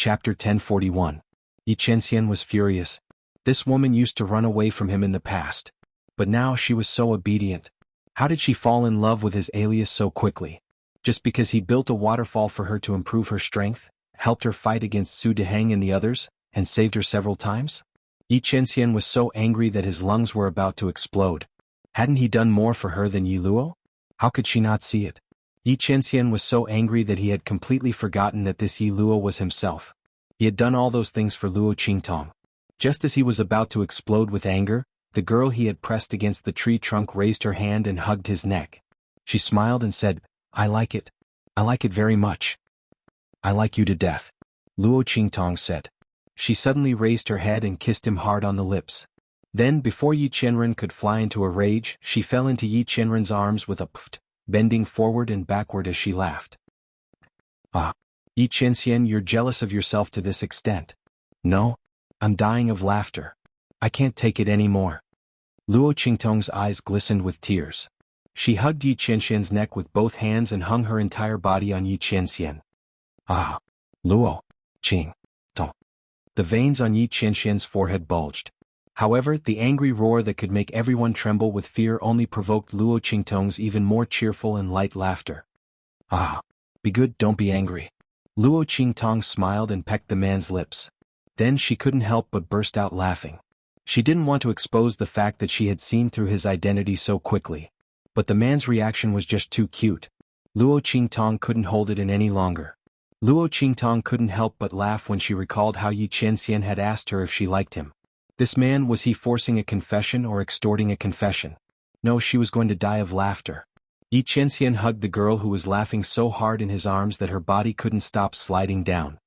Chapter 1041. Xianxia was furious. This woman used to run away from him in the past. But now she was so obedient. How did she fall in love with his alias so quickly? Just because he built a waterfall for her to improve her strength, helped her fight against Su Deheng and the others, and saved her several times? Xianxia was so angry that his lungs were about to explode. Hadn't he done more for her than Yi Luo? How could she not see it? Xianxia was so angry that he had completely forgotten that this Yi Luo was himself. He had done all those things for Luo Qingtong. Just as he was about to explode with anger, the girl he had pressed against the tree trunk raised her hand and hugged his neck. She smiled and said, "I like it. I like it very much." "I like you to death," Luo Qingtong said. She suddenly raised her head and kissed him hard on the lips. Then, before Yi Qianren could fly into a rage, she fell into Yi Qianren's arms with a pft, bending forward and backward as she laughed. "Ah, Yi Qianxia, you're jealous of yourself to this extent." "No. I'm dying of laughter. I can't take it anymore." Luo Qingtong's eyes glistened with tears. She hugged Yi Qianxian's neck with both hands and hung her entire body on Yi Qianxian. "Ah, Luo Qingtong." The veins on Yi Qianxian's forehead bulged. However, the angry roar that could make everyone tremble with fear only provoked Luo Qingtong's even more cheerful and light laughter. "Ah, be good, don't be angry." Luo Qingtong smiled and pecked the man's lips. Then she couldn't help but burst out laughing. She didn't want to expose the fact that she had seen through his identity so quickly. But the man's reaction was just too cute. Luo Qingtong couldn't hold it in any longer. Luo Qingtong couldn't help but laugh when she recalled how Yi Qianxian had asked her if she liked him. This man, was he forcing a confession or extorting a confession? No, she was going to die of laughter. Yi Qianxian hugged the girl who was laughing so hard in his arms that her body couldn't stop sliding down.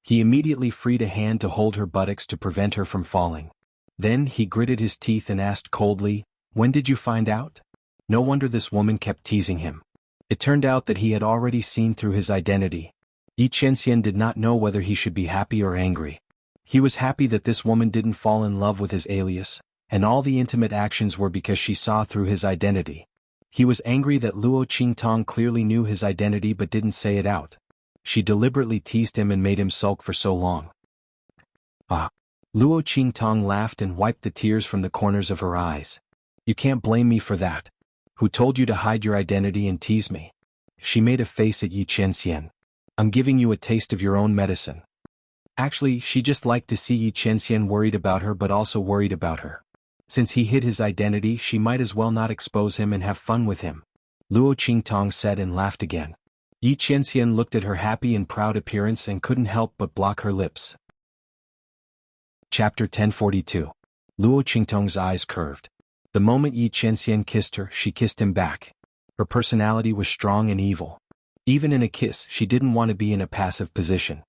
He immediately freed a hand to hold her buttocks to prevent her from falling. Then he gritted his teeth and asked coldly, "When did you find out?" No wonder this woman kept teasing him. It turned out that he had already seen through his identity. Yi Qianxian did not know whether he should be happy or angry. He was happy that this woman didn't fall in love with his alias, and all the intimate actions were because she saw through his identity. He was angry that Luo Qingtong clearly knew his identity but didn't say it out. She deliberately teased him and made him sulk for so long. "Ah." Luo Qingtong laughed and wiped the tears from the corners of her eyes. "You can't blame me for that. Who told you to hide your identity and tease me?" She made a face at Yi Qianxian. "I'm giving you a taste of your own medicine." Actually, she just liked to see Yi Qianxian worried about her but also worried about her. Since he hid his identity, she might as well not expose him and have fun with him. Luo Qingtong said and laughed again. Yi Qianxian looked at her happy and proud appearance and couldn't help but block her lips. Chapter 1042. Luo Qingtong's eyes curved. The moment Yi Qianxian kissed her, she kissed him back. Her personality was strong and evil. Even in a kiss, she didn't want to be in a passive position.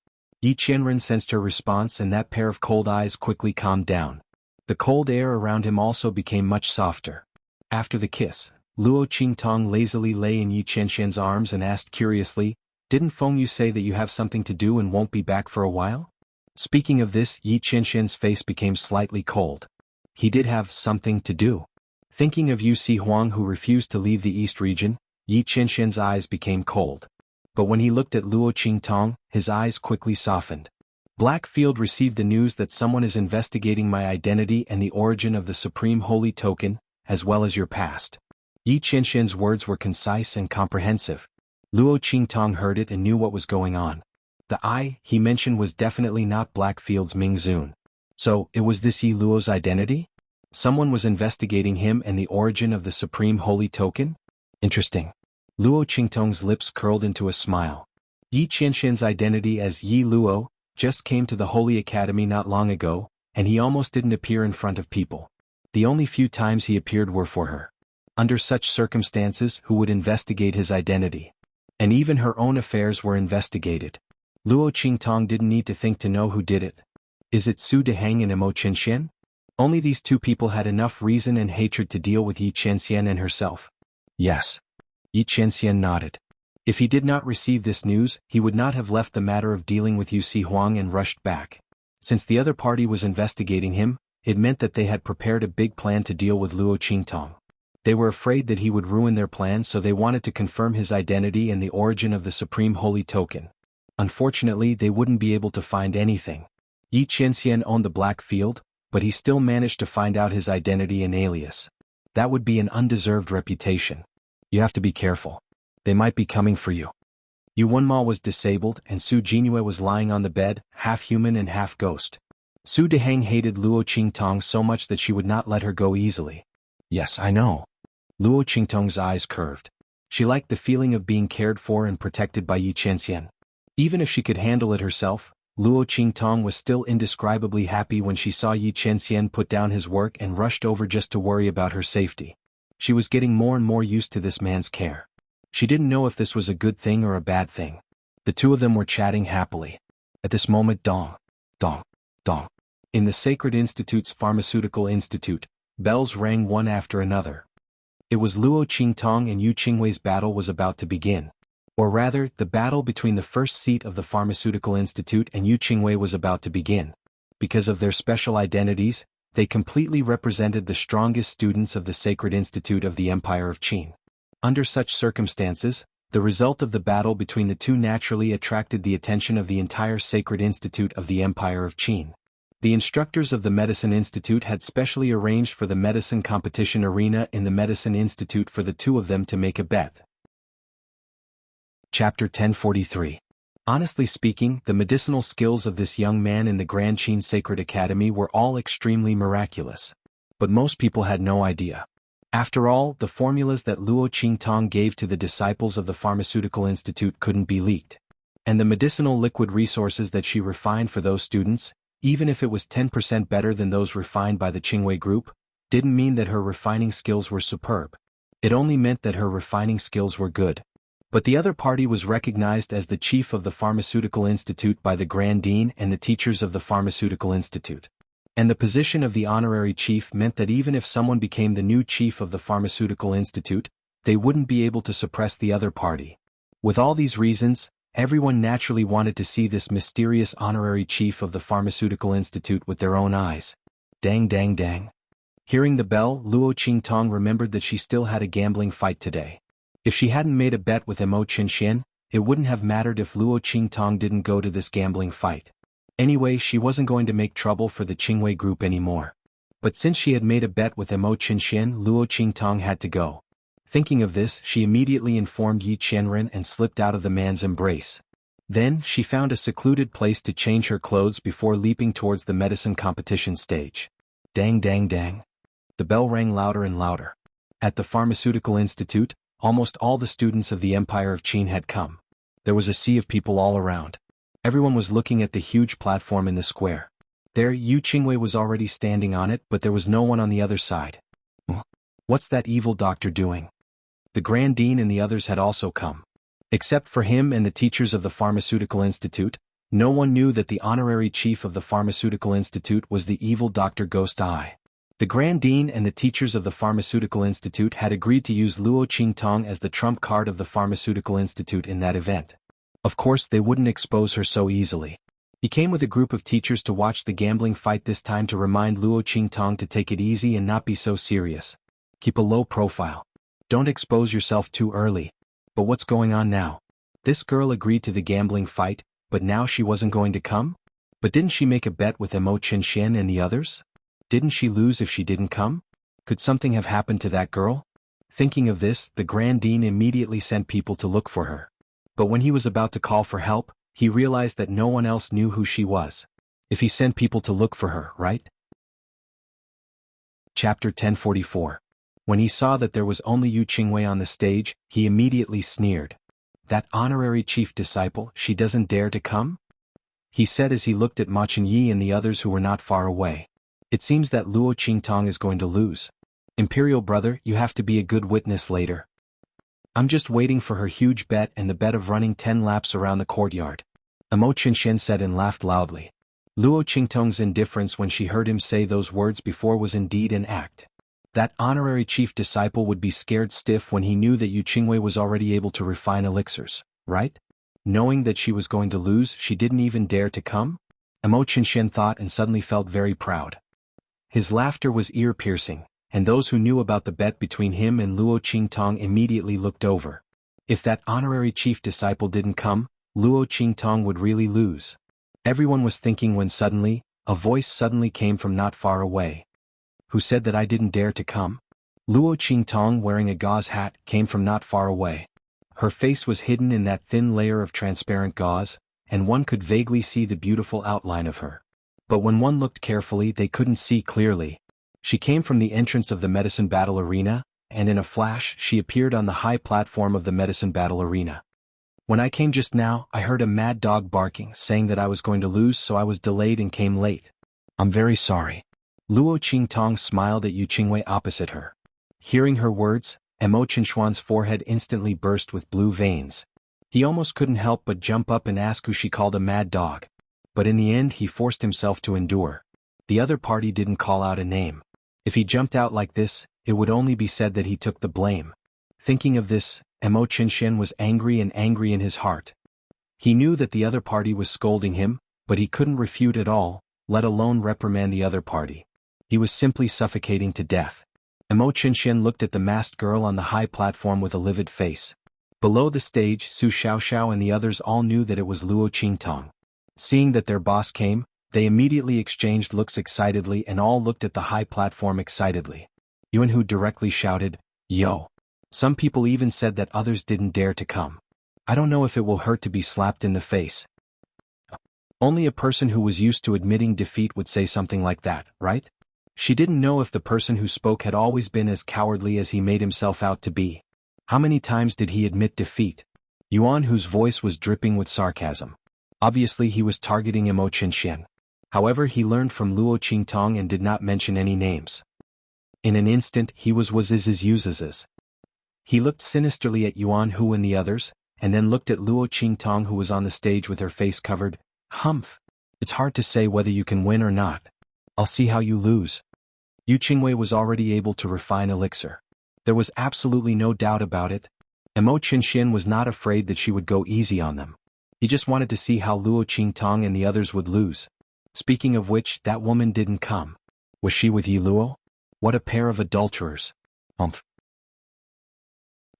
Yi Qianren sensed her response and that pair of cold eyes quickly calmed down. The cold air around him also became much softer. After the kiss, Luo Qingtong lazily lay in Yi Qianxian's arms and asked curiously, "Didn't Feng Yu say that you have something to do and won't be back for a while?" Speaking of this, Yi Qianxian's face became slightly cold. He did have something to do. Thinking of Yu Huang who refused to leave the East region, Yi Qianxian's eyes became cold. But when he looked at Luo Qingtong, his eyes quickly softened. "Blackfield received the news that someone is investigating my identity and the origin of the Supreme Holy Token, as well as your past." Yi Qianxian's words were concise and comprehensive. Luo Qingtong heard it and knew what was going on. The "I" he mentioned was definitely not Blackfield's Ming Zun. So, it was this Yi Luo's identity? Someone was investigating him and the origin of the Supreme Holy Token? Interesting. Luo Qingtong's lips curled into a smile. Yi Qianxian's identity as Yi Luo just came to the Holy Academy not long ago, and he almost didn't appear in front of people. The only few times he appeared were for her. Under such circumstances, who would investigate his identity? And even her own affairs were investigated. Luo Qingtong didn't need to think to know who did it. Is it Su Deheng and Imo Qianxian? Only these two people had enough reason and hatred to deal with Yi Qianxian and herself. Yes. Yi Qianxian nodded. If he did not receive this news, he would not have left the matter of dealing with Yu Huang and rushed back. Since the other party was investigating him, it meant that they had prepared a big plan to deal with Luo Qingtong. They were afraid that he would ruin their plan, so they wanted to confirm his identity and the origin of the Supreme Holy Token. Unfortunately, they wouldn't be able to find anything. Xianxia owned the Black Field, but he still managed to find out his identity and alias. That would be an undeserved reputation. You have to be careful. They might be coming for you. Xuanhuan was disabled and Su Jingyue was lying on the bed, half human and half ghost. Su Dehang hated Luo Qingtong so much that she would not let her go easily. Yes, I know. Luo Qingtong's eyes curved. She liked the feeling of being cared for and protected by Xianxia. Even if she could handle it herself, Luo Qingtong was still indescribably happy when she saw Xianxia put down his work and rushed over just to worry about her safety. She was getting more and more used to this man's care. She didn't know if this was a good thing or a bad thing. The two of them were chatting happily. At this moment, dong, dong, dong. In the Sacred Institute's Pharmaceutical Institute, bells rang one after another. It was Luo Qingtong and Yu Qingwei's battle was about to begin. Or rather, the battle between the first seat of the Pharmaceutical Institute and Yu Qingwei was about to begin. Because of their special identities, they completely represented the strongest students of the Sacred Institute of the Empire of Qin. Under such circumstances, the result of the battle between the two naturally attracted the attention of the entire Sacred Institute of the Empire of Qin. The instructors of the Medicine Institute had specially arranged for the medicine competition arena in the Medicine Institute for the two of them to make a bet. Chapter 1043. Honestly speaking, the medicinal skills of this young man in the Grand Qin Sacred Academy were all extremely miraculous. But most people had no idea. After all, the formulas that Luo Qingtong gave to the disciples of the Pharmaceutical Institute couldn't be leaked. And the medicinal liquid resources that she refined for those students, even if it was 10% better than those refined by the Qingwei group, didn't mean that her refining skills were superb. It only meant that her refining skills were good. But the other party was recognized as the chief of the Pharmaceutical Institute by the Grand Dean and the teachers of the Pharmaceutical Institute. And the position of the honorary chief meant that even if someone became the new chief of the Pharmaceutical Institute, they wouldn't be able to suppress the other party. With all these reasons, everyone naturally wanted to see this mysterious honorary chief of the Pharmaceutical Institute with their own eyes. Dang dang dang. Hearing the bell, Luo Qingtong remembered that she still had a gambling fight today. If she hadn't made a bet with Mo Qinxian, it wouldn't have mattered if Luo Qingtong didn't go to this gambling fight. Anyway, she wasn't going to make trouble for the Qingwei group anymore. But since she had made a bet with Mo Qinxian, Luo Qingtong had to go. Thinking of this, she immediately informed Yi Qianren and slipped out of the man's embrace. Then, she found a secluded place to change her clothes before leaping towards the medicine competition stage. Dang dang dang. The bell rang louder and louder. At the Pharmaceutical Institute, almost all the students of the Empire of Qin had come. There was a sea of people all around. Everyone was looking at the huge platform in the square. There, Yu Qingwei was already standing on it, but there was no one on the other side. What's that evil doctor doing? The Grand Dean and the others had also come. Except for him and the teachers of the Pharmaceutical Institute, no one knew that the honorary chief of the Pharmaceutical Institute was the evil Dr. Ghost Eye. The Grand Dean and the teachers of the Pharmaceutical Institute had agreed to use Luo Qingtong as the trump card of the Pharmaceutical Institute in that event. Of course, they wouldn't expose her so easily. He came with a group of teachers to watch the gambling fight this time to remind Luo Qingtong to take it easy and not be so serious. Keep a low profile. Don't expose yourself too early. But what's going on now? This girl agreed to the gambling fight, but now she wasn't going to come? But didn't she make a bet with Mo Qinxian and the others? Didn't she lose if she didn't come? Could something have happened to that girl? Thinking of this, the Grand Dean immediately sent people to look for her. But when he was about to call for help, he realized that no one else knew who she was. If he sent people to look for her, right? Chapter 1044. When he saw that there was only Yu Qingwei on the stage, he immediately sneered. That honorary chief disciple, she doesn't dare to come? He said as he looked at Ma Chenyi and the others who were not far away. It seems that Luo Qingtong is going to lose. Imperial brother, you have to be a good witness later. I'm just waiting for her huge bet and the bet of running 10 laps around the courtyard. Mo Qinxian said and laughed loudly. Luo Qingtong's indifference when she heard him say those words before was indeed an act. That honorary chief disciple would be scared stiff when he knew that Yu Qingwei was already able to refine elixirs, right? Knowing that she was going to lose, she didn't even dare to come? Mo Qinxian thought and suddenly felt very proud. His laughter was ear-piercing, and those who knew about the bet between him and Luo Qingtong immediately looked over. If that honorary chief disciple didn't come, Luo Qingtong would really lose. Everyone was thinking when suddenly, a voice suddenly came from not far away. Who said that I didn't dare to come? Luo Qingtong, wearing a gauze hat, came from not far away. Her face was hidden in that thin layer of transparent gauze, and one could vaguely see the beautiful outline of her. But when one looked carefully, they couldn't see clearly. She came from the entrance of the medicine battle arena, and in a flash she appeared on the high platform of the medicine battle arena. When I came just now, I heard a mad dog barking, saying that I was going to lose, so I was delayed and came late. I'm very sorry. Luo Qingtong smiled at Yu Qingwei opposite her. Hearing her words, Mo Qinshuan's forehead instantly burst with blue veins. He almost couldn't help but jump up and ask who she called a mad dog. But in the end he forced himself to endure. The other party didn't call out a name. If he jumped out like this, it would only be said that he took the blame. Thinking of this, Mo Qinshuan was angry in his heart. He knew that the other party was scolding him, but he couldn't refute at all, let alone reprimand the other party. He was simply suffocating to death. Mo Qinshuan looked at the masked girl on the high platform with a livid face. Below the stage, Su Xiaoxiao and the others all knew that it was Luo Qingtong. Seeing that their boss came, they immediately exchanged looks excitedly and all looked at the high platform excitedly. Xuanhu directly shouted, "Yo!" Some people even said that others didn't dare to come. I don't know if it will hurt to be slapped in the face. Only a person who was used to admitting defeat would say something like that, right? She didn't know if the person who spoke had always been as cowardly as he made himself out to be. How many times did he admit defeat? Xuanhu's voice was dripping with sarcasm. Obviously he was targeting Mo Qinshuan. However, he learned from Luo Qingtong and did not mention any names. In an instant he was Uziz's. He looked sinisterly at Xuanhu and the others, and then looked at Luo Qingtong who was on the stage with her face covered. Humph! It's hard to say whether you can win or not. I'll see how you lose. Yu Qingwei was already able to refine elixir. There was absolutely no doubt about it. Mo Qinshuan was not afraid that she would go easy on them. He just wanted to see how Luo Qingtong and the others would lose. Speaking of which, that woman didn't come. Was she with Yi Luo? What a pair of adulterers. Humph.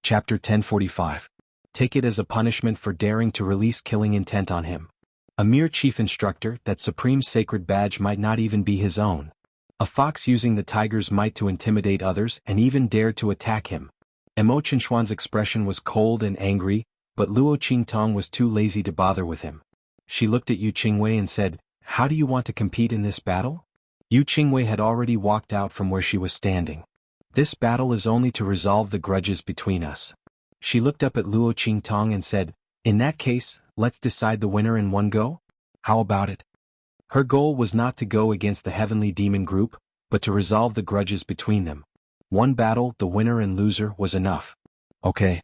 Chapter 1045. Take it as a punishment for daring to release killing intent on him. A mere chief instructor, that supreme sacred badge might not even be his own. A fox using the tiger's might to intimidate others and even dared to attack him. Mo Qinshuan's expression was cold and angry, but Luo Qingtong was too lazy to bother with him. She looked at Yu Qingwei and said, "How do you want to compete in this battle?" Yu Qingwei had already walked out from where she was standing. "This battle is only to resolve the grudges between us." She looked up at Luo Qingtong and said, "In that case, let's decide the winner in one go? How about it?" Her goal was not to go against the heavenly demon group, but to resolve the grudges between them. One battle, the winner and loser, was enough. Okay.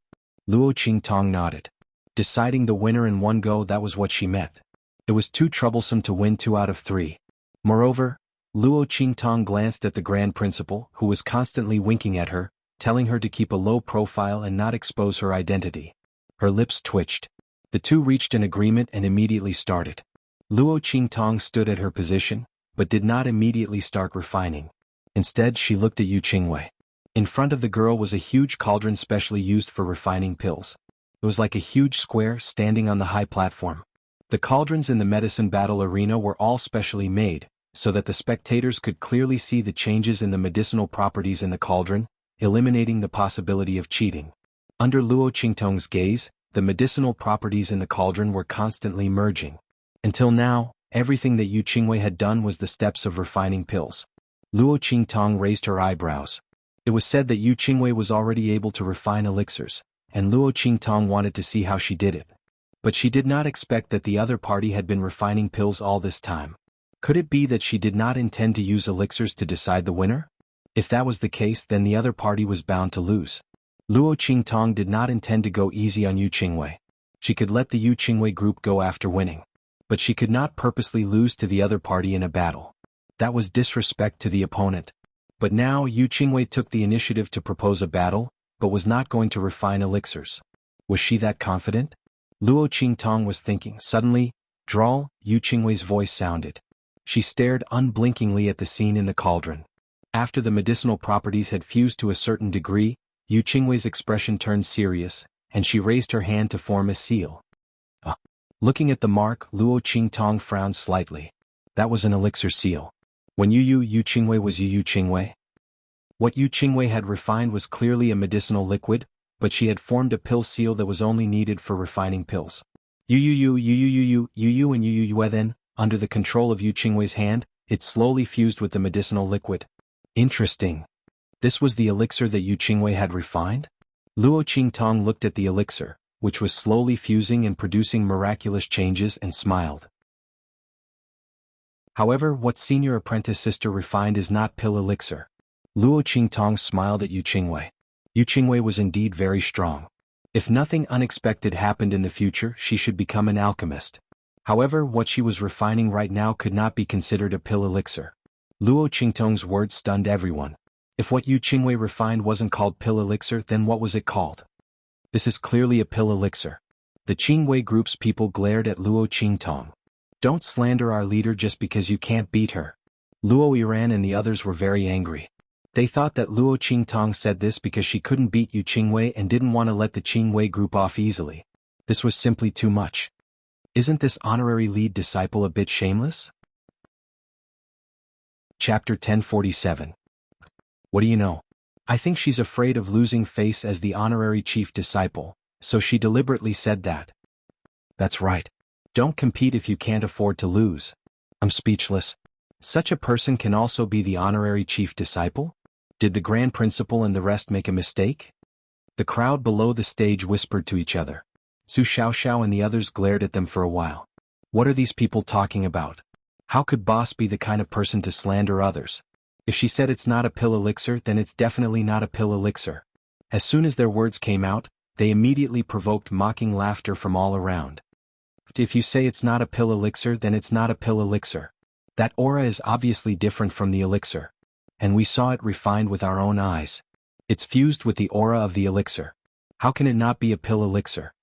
Luo Qingtong nodded. Deciding the winner in one go, that was what she meant. It was too troublesome to win 2 out of 3. Moreover, Luo Qingtong glanced at the Grand Principal, who was constantly winking at her, telling her to keep a low profile and not expose her identity. Her lips twitched. The two reached an agreement and immediately started. Luo Qingtong stood at her position, but did not immediately start refining. Instead, she looked at Yu Qingwei. In front of the girl was a huge cauldron specially used for refining pills. It was like a huge square standing on the high platform. The cauldrons in the medicine battle arena were all specially made, so that the spectators could clearly see the changes in the medicinal properties in the cauldron, eliminating the possibility of cheating. Under Luo Qingtong's gaze, the medicinal properties in the cauldron were constantly merging. Until now, everything that Yu Qingwei had done was the steps of refining pills. Luo Qingtong raised her eyebrows. It was said that Yu Qingwei was already able to refine elixirs, and Luo Qingtong wanted to see how she did it. But she did not expect that the other party had been refining pills all this time. Could it be that she did not intend to use elixirs to decide the winner? If that was the case, then the other party was bound to lose. Luo Qingtong did not intend to go easy on Yu Qingwei. She could let the Yu Qingwei group go after winning. But she could not purposely lose to the other party in a battle. That was disrespect to the opponent. But now Yu Qingwei took the initiative to propose a battle, but was not going to refine elixirs. Was she that confident? Luo Qingtong was thinking. Suddenly, drawl, Yu Qingwei's voice sounded. She stared unblinkingly at the scene in the cauldron. After the medicinal properties had fused to a certain degree, Yu Qingwei's expression turned serious, and she raised her hand to form a seal. Looking at the mark, Luo Qingtong frowned slightly. That was an elixir seal. When Yu Qingwei was Yu Qingwei? What Yu Qingwei had refined was clearly a medicinal liquid, but she had formed a pill seal that was only needed for refining pills. Yu and Yu then, under the control of Yu Qingwei's hand, it slowly fused with the medicinal liquid. Interesting. This was the elixir that Yu Qingwei had refined? Luo Qingtong looked at the elixir, which was slowly fusing and producing miraculous changes, and smiled. However, what senior apprentice sister refined is not pill elixir. Luo Qingtong smiled at Yu Qingwei. Yu Qingwei was indeed very strong. If nothing unexpected happened in the future, she should become an alchemist. However, what she was refining right now could not be considered a pill elixir. Luo Qingtong's words stunned everyone. If what Yu Qingwei refined wasn't called pill elixir, then what was it called? This is clearly a pill elixir. The Qingwei group's people glared at Luo Qingtong. Don't slander our leader just because you can't beat her. Luo Yiran and the others were very angry. They thought that Luo Qingtong said this because she couldn't beat Yu Qingwei and didn't want to let the Qingwei group off easily. This was simply too much. Isn't this honorary lead disciple a bit shameless? Chapter 1047. What do you know? I think she's afraid of losing face as the honorary chief disciple, so she deliberately said that. That's right. Don't compete if you can't afford to lose. I'm speechless. Such a person can also be the honorary chief disciple? Did the grand principal and the rest make a mistake? The crowd below the stage whispered to each other. Su Xiaoxiao and the others glared at them for a while. What are these people talking about? How could boss be the kind of person to slander others? If she said it's not a pill elixir, then it's definitely not a pill elixir. As soon as their words came out, they immediately provoked mocking laughter from all around. If you say it's not a pill elixir, then it's not a pill elixir. That aura is obviously different from the elixir. And we saw it refined with our own eyes. It's fused with the aura of the elixir. How can it not be a pill elixir?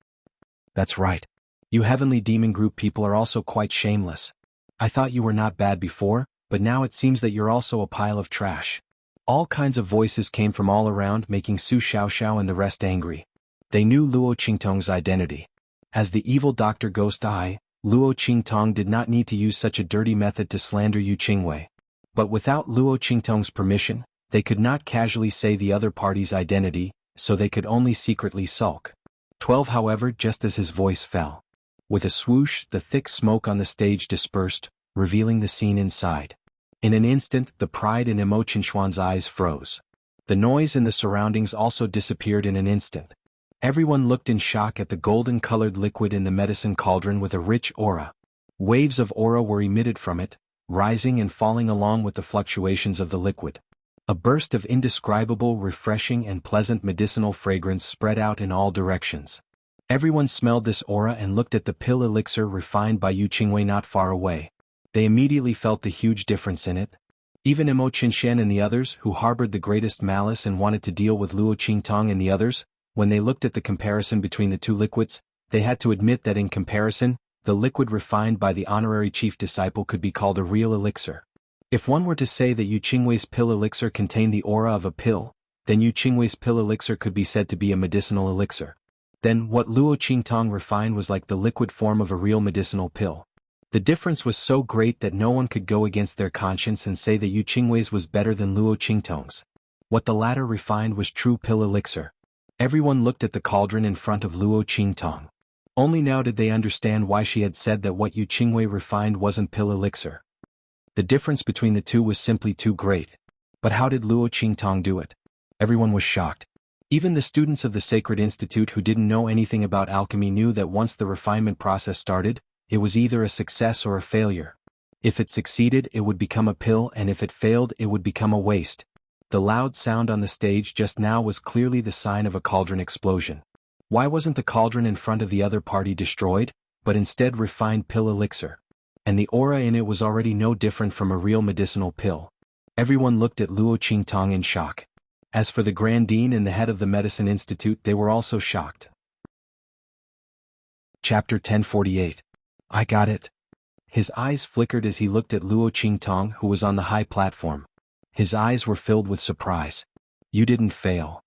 That's right. You Heavenly Demon Group people are also quite shameless. I thought you were not bad before, but now it seems that you're also a pile of trash. All kinds of voices came from all around, making Su Xiaoxiao and the rest angry. They knew Luo Qingtong's identity. As the evil Dr. Ghost Eye, Luo Qingtong did not need to use such a dirty method to slander Yu Qingwei. But without Luo Qingtong's permission, they could not casually say the other party's identity, so they could only secretly sulk. 12 However, just as his voice fell. With a swoosh, the thick smoke on the stage dispersed, revealing the scene inside. In an instant, the pride in Xuanhuan's eyes froze. The noise in the surroundings also disappeared in an instant. Everyone looked in shock at the golden-colored liquid in the medicine cauldron with a rich aura. Waves of aura were emitted from it, rising and falling along with the fluctuations of the liquid. A burst of indescribable, refreshing and pleasant medicinal fragrance spread out in all directions. Everyone smelled this aura and looked at the pill elixir refined by Yu Qingwei not far away. They immediately felt the huge difference in it. Even Imo Qinshan and the others, who harbored the greatest malice and wanted to deal with Luo Qingtong and the others, when they looked at the comparison between the two liquids, they had to admit that in comparison, the liquid refined by the honorary chief disciple could be called a real elixir. If one were to say that Yu Qingwei's pill elixir contained the aura of a pill, then Yu Qingwei's pill elixir could be said to be a medicinal elixir. Then, what Luo Qingtong refined was like the liquid form of a real medicinal pill. The difference was so great that no one could go against their conscience and say that Yu Qingwei's was better than Luo Qingtong's. What the latter refined was true pill elixir. Everyone looked at the cauldron in front of Luo Qingtong. Only now did they understand why she had said that what Yu Qingwei refined wasn't pill elixir. The difference between the two was simply too great. But how did Luo Qingtong do it? Everyone was shocked. Even the students of the Sacred Institute who didn't know anything about alchemy knew that once the refinement process started, it was either a success or a failure. If it succeeded, it would become a pill, and if it failed, it would become a waste. The loud sound on the stage just now was clearly the sign of a cauldron explosion. Why wasn't the cauldron in front of the other party destroyed, but instead refined pill elixir? And the aura in it was already no different from a real medicinal pill. Everyone looked at Luo Qingtong in shock. As for the Grand Dean and the head of the Medicine Institute, they were also shocked. Chapter 1048. I got it. His eyes flickered as he looked at Luo Qingtong, who was on the high platform. His eyes were filled with surprise. You didn't fail.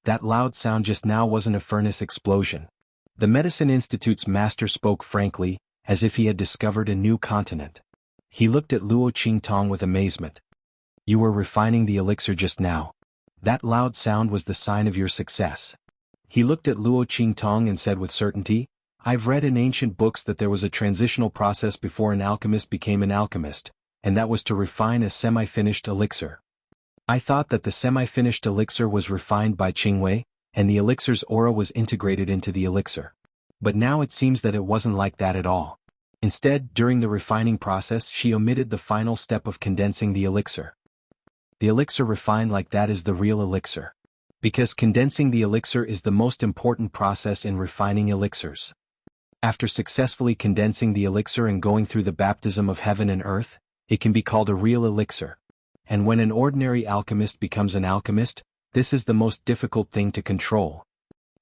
That loud sound just now wasn't a furnace explosion. The Medicine Institute's master spoke frankly, as if he had discovered a new continent. He looked at Luo Qingtong with amazement. You were refining the elixir just now. That loud sound was the sign of your success. He looked at Luo Qingtong and said with certainty, I've read in ancient books that there was a transitional process before an alchemist became an alchemist, and that was to refine a semi-finished elixir. I thought that the semi-finished elixir was refined by Qingwei, and the elixir's aura was integrated into the elixir. But now it seems that it wasn't like that at all. Instead, during the refining process she omitted the final step of condensing the elixir. The elixir refined like that is the real elixir. Because condensing the elixir is the most important process in refining elixirs. After successfully condensing the elixir and going through the baptism of heaven and earth, it can be called a real elixir. And when an ordinary alchemist becomes an alchemist, this is the most difficult thing to control.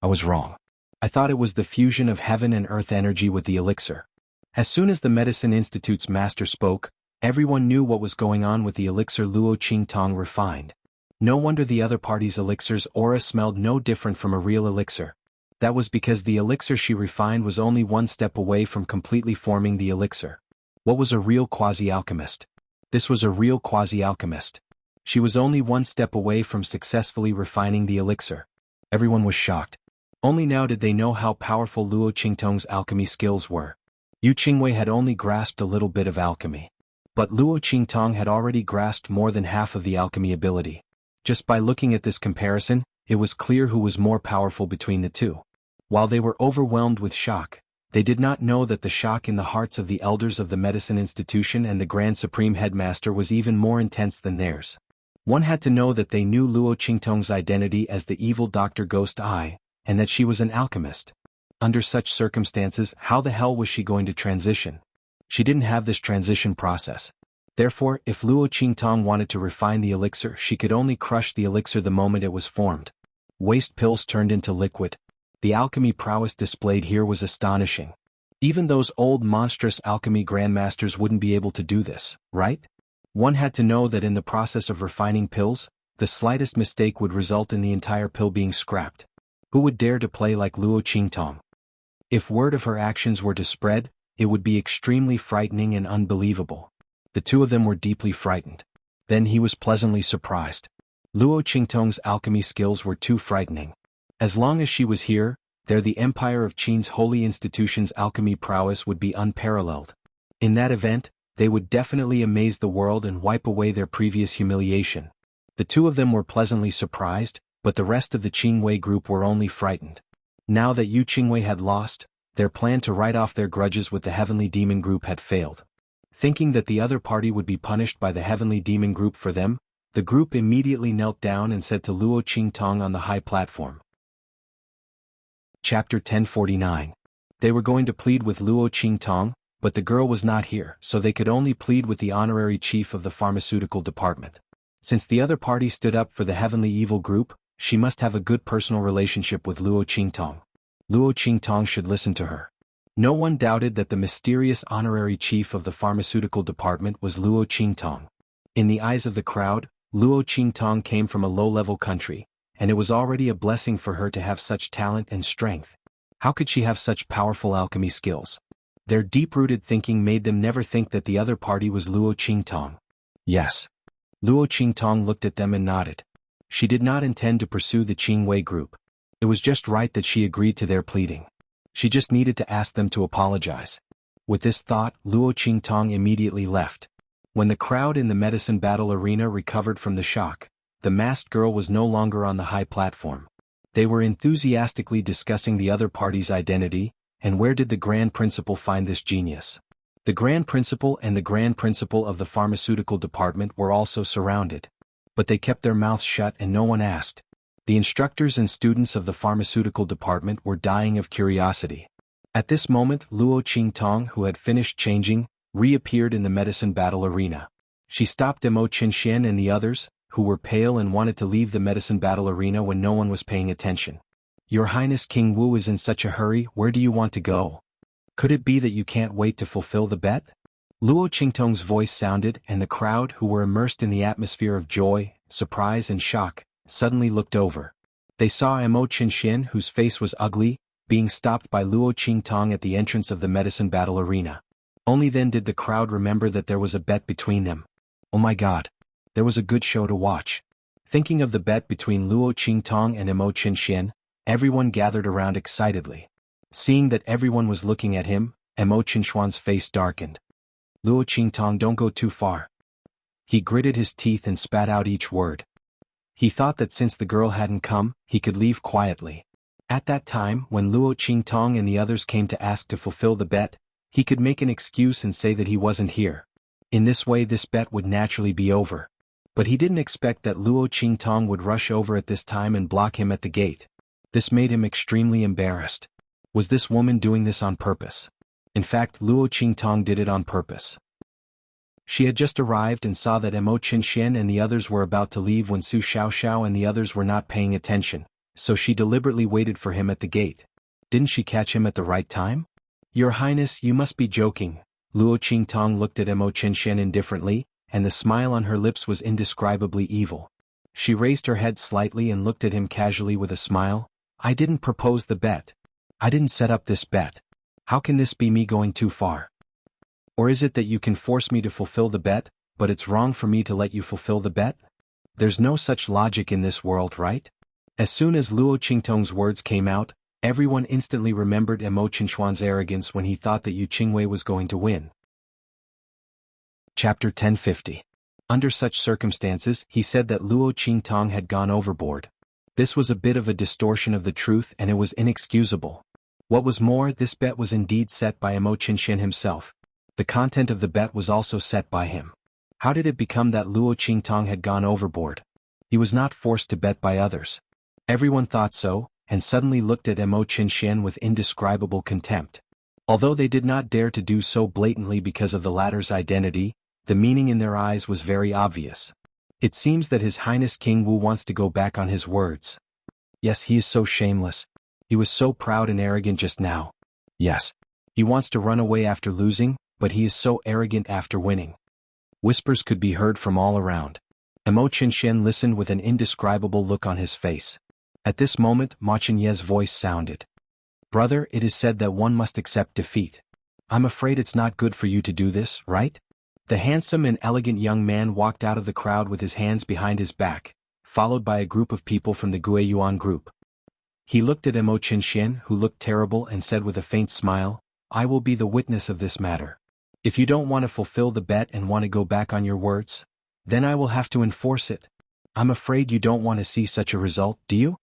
I was wrong. I thought it was the fusion of heaven and earth energy with the elixir. As soon as the Medicine Institute's master spoke, everyone knew what was going on with the elixir Luo Qingtong refined. No wonder the other party's elixir's aura smelled no different from a real elixir. That was because the elixir she refined was only one step away from completely forming the elixir. What was a real quasi-alchemist? This was a real quasi-alchemist. She was only one step away from successfully refining the elixir. Everyone was shocked. Only now did they know how powerful Luo Qingtong's alchemy skills were. Yu Qingwei had only grasped a little bit of alchemy. But Luo Qingtong had already grasped more than half of the alchemy ability. Just by looking at this comparison, it was clear who was more powerful between the two. While they were overwhelmed with shock, they did not know that the shock in the hearts of the elders of the Medicine Institution and the Grand Supreme Headmaster was even more intense than theirs. One had to know that they knew Luo Qingtong's identity as the evil Dr. Ghost Eye, and that she was an alchemist. Under such circumstances, how the hell was she going to transition? She didn't have this transition process. Therefore, if Luo Qingtong wanted to refine the elixir, she could only crush the elixir the moment it was formed. Waste pills turned into liquid. The alchemy prowess displayed here was astonishing. Even those old monstrous alchemy grandmasters wouldn't be able to do this, right? One had to know that in the process of refining pills, the slightest mistake would result in the entire pill being scrapped. Who would dare to play like Luo Qingtong? If word of her actions were to spread, it would be extremely frightening and unbelievable. The two of them were deeply frightened. Then he was pleasantly surprised. Luo Qingtong's alchemy skills were too frightening. As long as she was here, there the Empire of Qin's holy institution's alchemy prowess would be unparalleled. In that event, they would definitely amaze the world and wipe away their previous humiliation. The two of them were pleasantly surprised, but the rest of the Qingwei group were only frightened. Now that Yu Qingwei had lost, their plan to write off their grudges with the Heavenly Demon Group had failed. Thinking that the other party would be punished by the Heavenly Demon Group for them, the group immediately knelt down and said to Luo Qingtong on the high platform. Chapter 1049. They were going to plead with Luo Qingtong, but the girl was not here, so they could only plead with the honorary chief of the pharmaceutical department. Since the other party stood up for the Heavenly Evil Group, she must have a good personal relationship with Luo Qingtong. Luo Qingtong should listen to her. No one doubted that the mysterious honorary chief of the pharmaceutical department was Luo Qingtong. In the eyes of the crowd, Luo Qingtong came from a low-level country, and it was already a blessing for her to have such talent and strength. How could she have such powerful alchemy skills? Their deep-rooted thinking made them never think that the other party was Luo Qingtong. Yes. Luo Qingtong looked at them and nodded. She did not intend to pursue the Qingwei group. It was just right that she agreed to their pleading. She just needed to ask them to apologize. With this thought, Luo Qingtong immediately left. When the crowd in the medicine battle arena recovered from the shock, the masked girl was no longer on the high platform. They were enthusiastically discussing the other party's identity, and where did the Grand Principal find this genius? The Grand Principal and the Grand Principal of the pharmaceutical department were also surrounded. But they kept their mouths shut and no one asked. The instructors and students of the pharmaceutical department were dying of curiosity. At this moment, Luo Qingtong, who had finished changing, reappeared in the medicine battle arena. She stopped Mo Qinshian and the others, who were pale and wanted to leave the medicine battle arena when no one was paying attention. Your Highness King Wu is in such a hurry, where do you want to go? Could it be that you can't wait to fulfill the bet? Luo Qingtong's voice sounded, and the crowd, who were immersed in the atmosphere of joy, surprise and shock, suddenly looked over. They saw Mo Qinshian, whose face was ugly, being stopped by Luo Qingtong at the entrance of the medicine battle arena. Only then did the crowd remember that there was a bet between them. Oh my god. There was a good show to watch. Thinking of the bet between Luo Qingtong and Imo Qinxian, everyone gathered around excitedly. Seeing that everyone was looking at him, Imo Qinxuan's face darkened. Luo Qingtong, don't go too far. He gritted his teeth and spat out each word. He thought that since the girl hadn't come, he could leave quietly. At that time, when Luo Qingtong and the others came to ask to fulfill the bet, he could make an excuse and say that he wasn't here. In this way this bet would naturally be over. But he didn't expect that Luo Qingtong would rush over at this time and block him at the gate. This made him extremely embarrassed. Was this woman doing this on purpose? In fact, Luo Qingtong did it on purpose. She had just arrived and saw that Imo Qinxian and the others were about to leave when Su Xiaoxiao and the others were not paying attention, so she deliberately waited for him at the gate. Didn't she catch him at the right time? Your Highness, you must be joking. Luo Qingtong looked at Imo Qinxian indifferently, and the smile on her lips was indescribably evil. She raised her head slightly and looked at him casually with a smile. I didn't propose the bet. I didn't set up this bet. How can this be me going too far? Or is it that you can force me to fulfill the bet, but it's wrong for me to let you fulfill the bet? There's no such logic in this world, right? As soon as Luo Qingtong's words came out, everyone instantly remembered Imo Qinxuan's arrogance when he thought that Yu Qingwei was going to win. Chapter 1050. Under such circumstances, he said that Luo Qingtong had gone overboard. This was a bit of a distortion of the truth and it was inexcusable. What was more, this bet was indeed set by Imo Qinxian himself. The content of the bet was also set by him. How did it become that Luo Qingtong had gone overboard? He was not forced to bet by others. Everyone thought so, and suddenly looked at Imo Qinxian with indescribable contempt. Although they did not dare to do so blatantly because of the latter's identity, the meaning in their eyes was very obvious. It seems that His Highness King Wu wants to go back on his words. Yes, he is so shameless. He was so proud and arrogant just now. Yes. He wants to run away after losing, but he is so arrogant after winning. Whispers could be heard from all around. Imo Qinxian listened with an indescribable look on his face. At this moment, Ma Qinye's voice sounded. Brother, it is said that one must accept defeat. I'm afraid it's not good for you to do this, right? The handsome and elegant young man walked out of the crowd with his hands behind his back, followed by a group of people from the Guiyuan group. He looked at Imo Qinxian, who looked terrible, and said with a faint smile, I will be the witness of this matter. If you don't want to fulfill the bet and want to go back on your words, then I will have to enforce it. I'm afraid you don't want to see such a result, do you?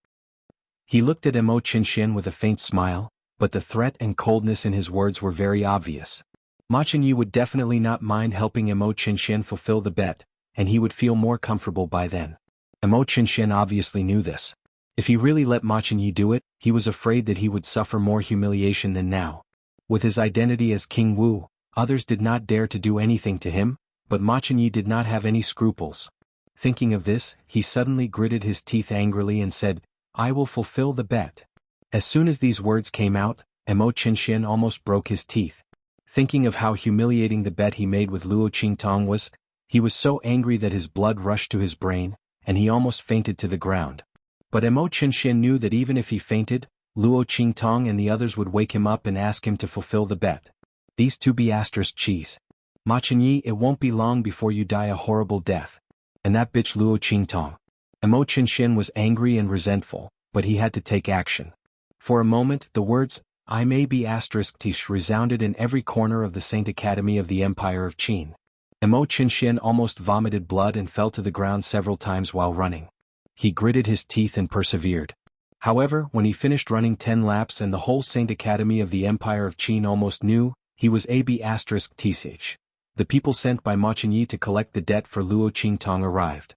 He looked at Imo Qinxian with a faint smile, but the threat and coldness in his words were very obvious. Ma Qinyi would definitely not mind helping Imo Qinxian fulfill the bet, and he would feel more comfortable by then. Imo Qinxian obviously knew this. If he really let Ma Qinyi do it, he was afraid that he would suffer more humiliation than now. With his identity as King Wu, others did not dare to do anything to him, but Ma Qinyi did not have any scruples. Thinking of this, he suddenly gritted his teeth angrily and said, I will fulfill the bet. As soon as these words came out, Imo Qinxian almost broke his teeth. Thinking of how humiliating the bet he made with Luo Qingtong was, he was so angry that his blood rushed to his brain, and he almost fainted to the ground. But Imo Qinxian knew that even if he fainted, Luo Qingtong and the others would wake him up and ask him to fulfill the bet. These two be asterisk cheese. Ma Qinyi, it won't be long before you die a horrible death. And that bitch Luo Qingtong. Imo Qinxian was angry and resentful, but he had to take action. For a moment, the words, I may be asterisk tish resounded in every corner of the Saint Academy of the Empire of Qin. Imo Qinxian almost vomited blood and fell to the ground several times while running. He gritted his teeth and persevered. However, when he finished running 10 laps and the whole Saint Academy of the Empire of Qin almost knew, he was AB asterisk tsh. The people sent by Ma Qinyi to collect the debt for Luo Qingtong arrived.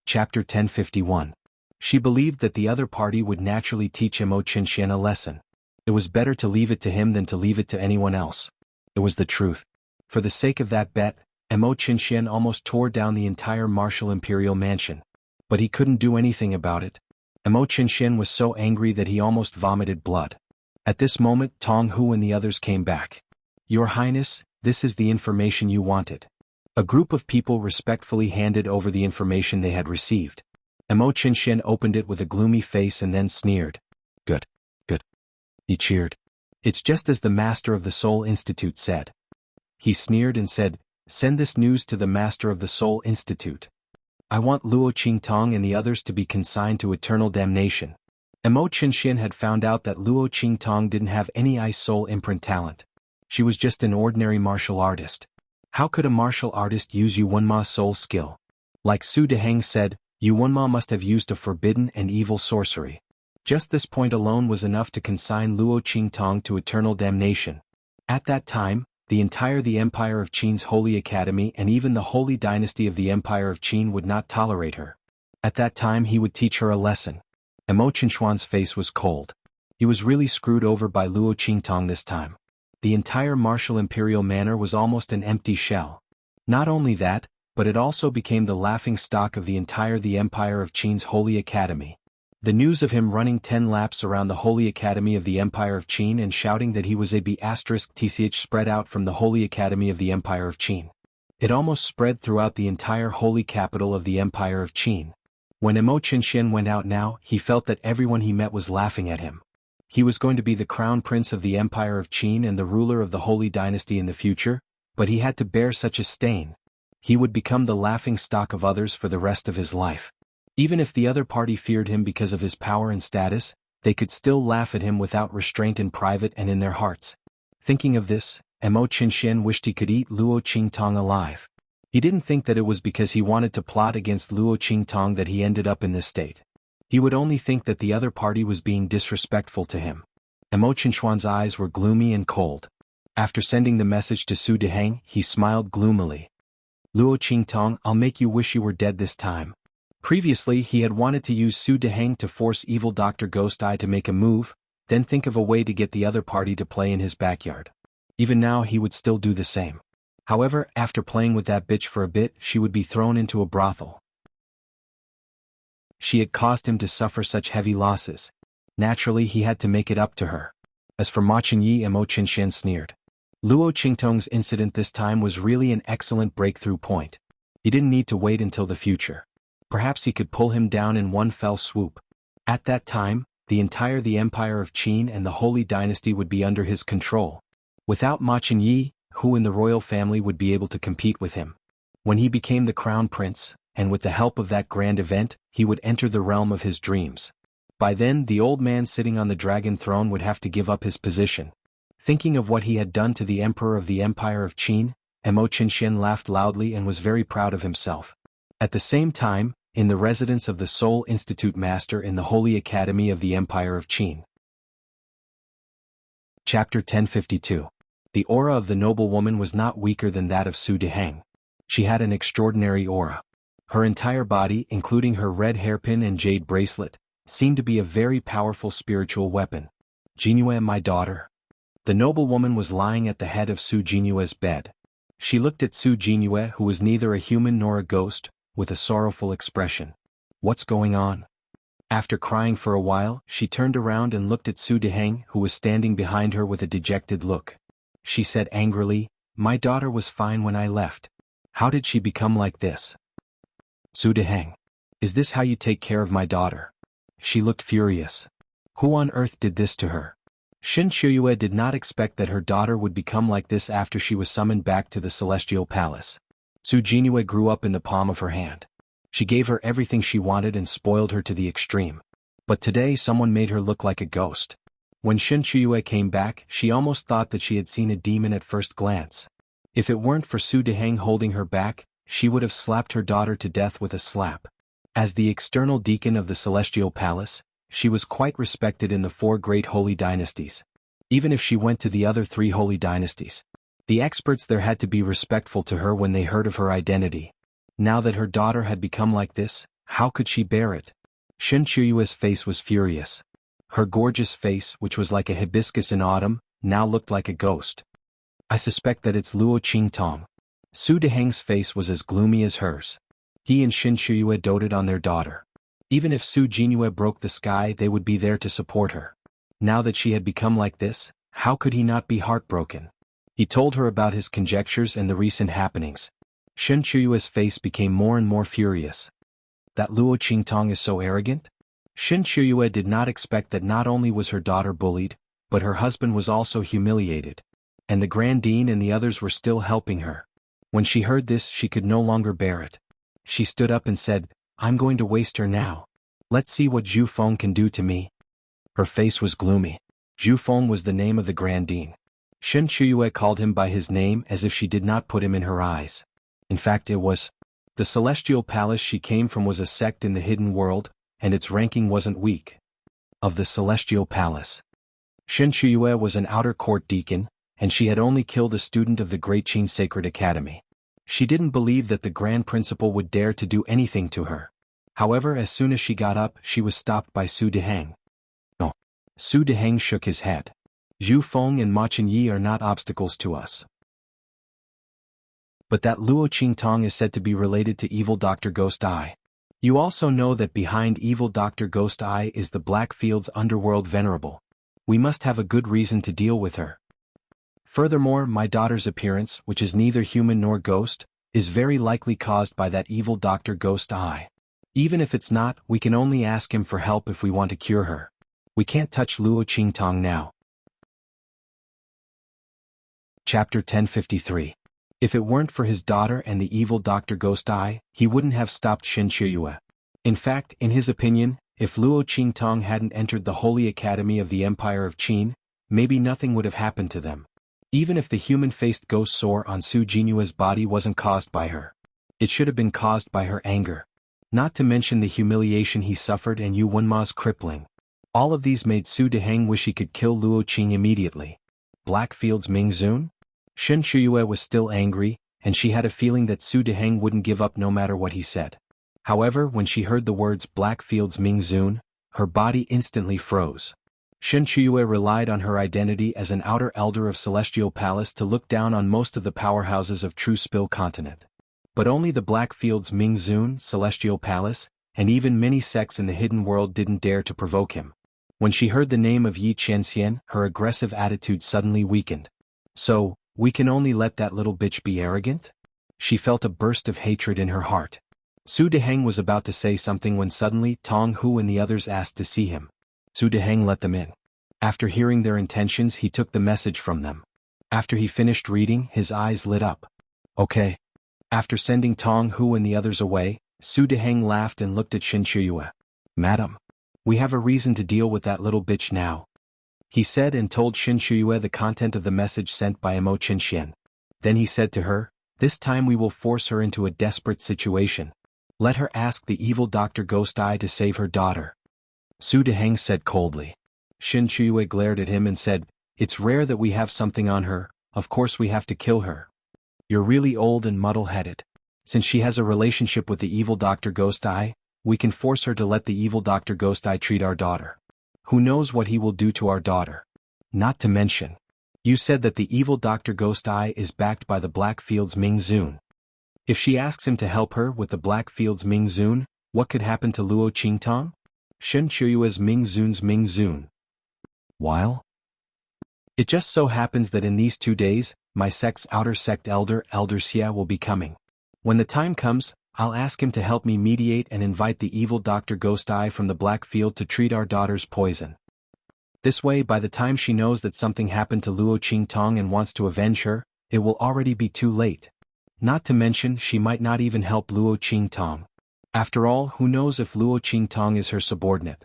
Chapter 1051. She believed that the other party would naturally teach Imo Qinxian a lesson. It was better to leave it to him than to leave it to anyone else. It was the truth. For the sake of that bet, Imo Qinxian almost tore down the entire martial imperial mansion. But he couldn't do anything about it. Imo Qinxian was so angry that he almost vomited blood. At this moment Tong Hu and the others came back. Your Highness, this is the information you wanted. A group of people respectfully handed over the information they had received. Imo Qinxian opened it with a gloomy face and then sneered. Good. Good. He cheered. It's just as the master of the Soul Institute said. He sneered and said, send this news to the master of the Soul Institute. I want Luo Qingtong and the others to be consigned to eternal damnation. Emo Qinshian had found out that Luo Qingtong didn't have any ice soul imprint talent. She was just an ordinary martial artist. How could a martial artist use Yuanma's soul skill? Like Su Deheng said, Yuanma must have used a forbidden and evil sorcery. Just this point alone was enough to consign Luo Qingtong to eternal damnation. At that time, the Empire of Qin's Holy Academy and even the Holy Dynasty of the Empire of Qin would not tolerate her. At that time he would teach her a lesson. Emo Qinshuan's face was cold. He was really screwed over by Luo Qingtong this time. The entire martial imperial manor was almost an empty shell. Not only that, but it also became the laughing stock of the Empire of Qin's Holy Academy. The news of him running 10 laps around the Holy Academy of the Empire of Qin and shouting that he was a B*TCH spread out from the Holy Academy of the Empire of Qin. It almost spread throughout the entire holy capital of the Empire of Qin. When Emo Qinshian went out now, he felt that everyone he met was laughing at him. He was going to be the crown prince of the Empire of Qin and the ruler of the Holy Dynasty in the future, but he had to bear such a stain. He would become the laughing stock of others for the rest of his life. Even if the other party feared him because of his power and status, they could still laugh at him without restraint in private and in their hearts. Thinking of this, Emo Qinshian wished he could eat Luo Qingtong alive. He didn't think that it was because he wanted to plot against Luo Qingtong that he ended up in this state. He would only think that the other party was being disrespectful to him. Emo Qinshuan's eyes were gloomy and cold. After sending the message to Su Deheng, he smiled gloomily. Luo Qingtong, I'll make you wish you were dead this time. Previously he had wanted to use Su Deheng to force evil Dr. Ghost Eye to make a move, then think of a way to get the other party to play in his backyard. Even now he would still do the same. However, after playing with that bitch for a bit, she would be thrown into a brothel. She had caused him to suffer such heavy losses. Naturally he had to make it up to her. As for Ma Qingyi, Emo Qinshian sneered. Luo Qingtong's incident this time was really an excellent breakthrough point. He didn't need to wait until the future. Perhaps he could pull him down in one fell swoop. At that time, the Empire of Qin and the Holy Dynasty would be under his control. Without Ma Qingyi, who in the royal family would be able to compete with him? When he became the crown prince, and with the help of that grand event, he would enter the realm of his dreams. By then the old man sitting on the dragon throne would have to give up his position. Thinking of what he had done to the emperor of the Empire of Qin, Emo Qinshian laughed loudly and was very proud of himself. At the same time, in the residence of the Soul Institute Master in the Holy Academy of the Empire of Qin. Chapter 1052. The aura of the noble woman was not weaker than that of Su Deheng. She had an extraordinary aura. Her entire body, including her red hairpin and jade bracelet, seemed to be a very powerful spiritual weapon. Jinyue, my daughter. The noble woman was lying at the head of Su Jinyue's bed. She looked at Su Jinyue, who was neither a human nor a ghost, with a sorrowful expression. What's going on? After crying for a while, she turned around and looked at Su Deheng, who was standing behind her with a dejected look. She said angrily, my daughter was fine when I left. How did she become like this? Su Deheng. Is this how you take care of my daughter? She looked furious. Who on earth did this to her? Shin Shuyue did not expect that her daughter would become like this after she was summoned back to the Celestial Palace. Su Jinyue grew up in the palm of her hand. She gave her everything she wanted and spoiled her to the extreme. But today someone made her look like a ghost. When Shin Shuyue came back, she almost thought that she had seen a demon at first glance. If it weren't for Su Deheng holding her back, she would have slapped her daughter to death with a slap. As the external deacon of the Celestial Palace, she was quite respected in the 4 great holy dynasties. Even if she went to the other 3 holy dynasties, the experts there had to be respectful to her when they heard of her identity. Now that her daughter had become like this, how could she bear it? Shin Chuyue's face was furious. Her gorgeous face, which was like a hibiscus in autumn, now looked like a ghost. I suspect that it's Luo Qingtong. Su Deheng's face was as gloomy as hers. He and Shin Chuyue doted on their daughter. Even if Su Jinyue broke the sky, they would be there to support her. Now that she had become like this, how could he not be heartbroken? He told her about his conjectures and the recent happenings. Shin Chuyue's face became more and more furious. That Luo Qingtong is so arrogant? Xianxia did not expect that not only was her daughter bullied, but her husband was also humiliated. And the Grand Dean and the others were still helping her. When she heard this, she could no longer bear it. She stood up and said, "I'm going to waste her now. Let's see what Zhu Feng can do to me." Her face was gloomy. Zhu Feng was the name of the Grand Dean. Xianxia called him by his name as if she did not put him in her eyes. In fact, it was. The celestial palace she came from was a sect in the hidden world, and its ranking wasn't weak. Of the celestial palace. Xianxia was an outer court deacon, and she had only killed a student of the Great Qin Sacred Academy. She didn't believe that the Grand Principal would dare to do anything to her. However, as soon as she got up, she was stopped by Su Deheng. No. Su Deheng shook his head. Zhu Feng and Ma Chenyi are not obstacles to us. But that Luo Qingtong is said to be related to evil Dr. Ghost Eye. You also know that behind evil Dr. Ghost Eye is the Blackfield's underworld venerable. We must have a good reason to deal with her. Furthermore, my daughter's appearance, which is neither human nor ghost, is very likely caused by that evil Dr. Ghost Eye. Even if it's not, we can only ask him for help if we want to cure her. We can't touch Luo Qingtong now. Chapter 1053. If it weren't for his daughter and the evil Dr. Ghost Eye, he wouldn't have stopped Xianxia. In fact, in his opinion, if Luo Qingtong hadn't entered the Holy Academy of the Empire of Qin, maybe nothing would have happened to them. Even if the human-faced ghost sore on Su Jinyue's body wasn't caused by her. It should have been caused by her anger. Not to mention the humiliation he suffered and Yu Wenma's crippling. All of these made Su Deheng wish he could kill Luo Qing immediately. Blackfield's Mingzun? Xianxia was still angry, and she had a feeling that Su Deheng wouldn't give up no matter what he said. However, when she heard the words Blackfield's Mingzun, her body instantly froze. Xianxia relied on her identity as an outer elder of Celestial Palace to look down on most of the powerhouses of True Spill Continent. But only the Blackfield's Mingzun, Celestial Palace, and even many sects in the hidden world didn't dare to provoke him. When she heard the name of Yi Qianxian, her aggressive attitude suddenly weakened. So, we can only let that little bitch be arrogant? She felt a burst of hatred in her heart. Su Deheng was about to say something when suddenly Tong Hu and the others asked to see him. Su Deheng let them in. After hearing their intentions, he took the message from them. After he finished reading, his eyes lit up. Okay. After sending Tong Hu and the others away, Su Deheng laughed and looked at Xianxia. Madam, we have a reason to deal with that little bitch now. He said and told Xianxia the content of the message sent by Mo Qinxian. Then he said to her, "This time we will force her into a desperate situation. Let her ask the evil Dr. Ghost Eye to save her daughter." Su Deheng said coldly. Xianxia glared at him and said, "It's rare that we have something on her, of course we have to kill her. You're really old and muddle-headed. Since she has a relationship with the evil Dr. Ghost Eye, we can force her to let the evil Dr. Ghost Eye treat our daughter. Who knows what he will do to our daughter? Not to mention, you said that the evil Dr. Ghost Eye is backed by the Blackfield's Mingzun. If she asks him to help her with the Blackfield's Mingzun, what could happen to Luo Qingtong? Xianxia's Mingzun's Mingzun. While? It just so happens that in these 2 days, my sect's outer sect elder, Elder Xia, will be coming. When the time comes, I'll ask him to help me mediate and invite the evil Dr. Ghost Eye from the Blackfield to treat our daughter's poison. This way, by the time she knows that something happened to Luo Qingtong and wants to avenge her, it will already be too late. Not to mention, she might not even help Luo Qingtong. After all, who knows if Luo Qingtong is her subordinate?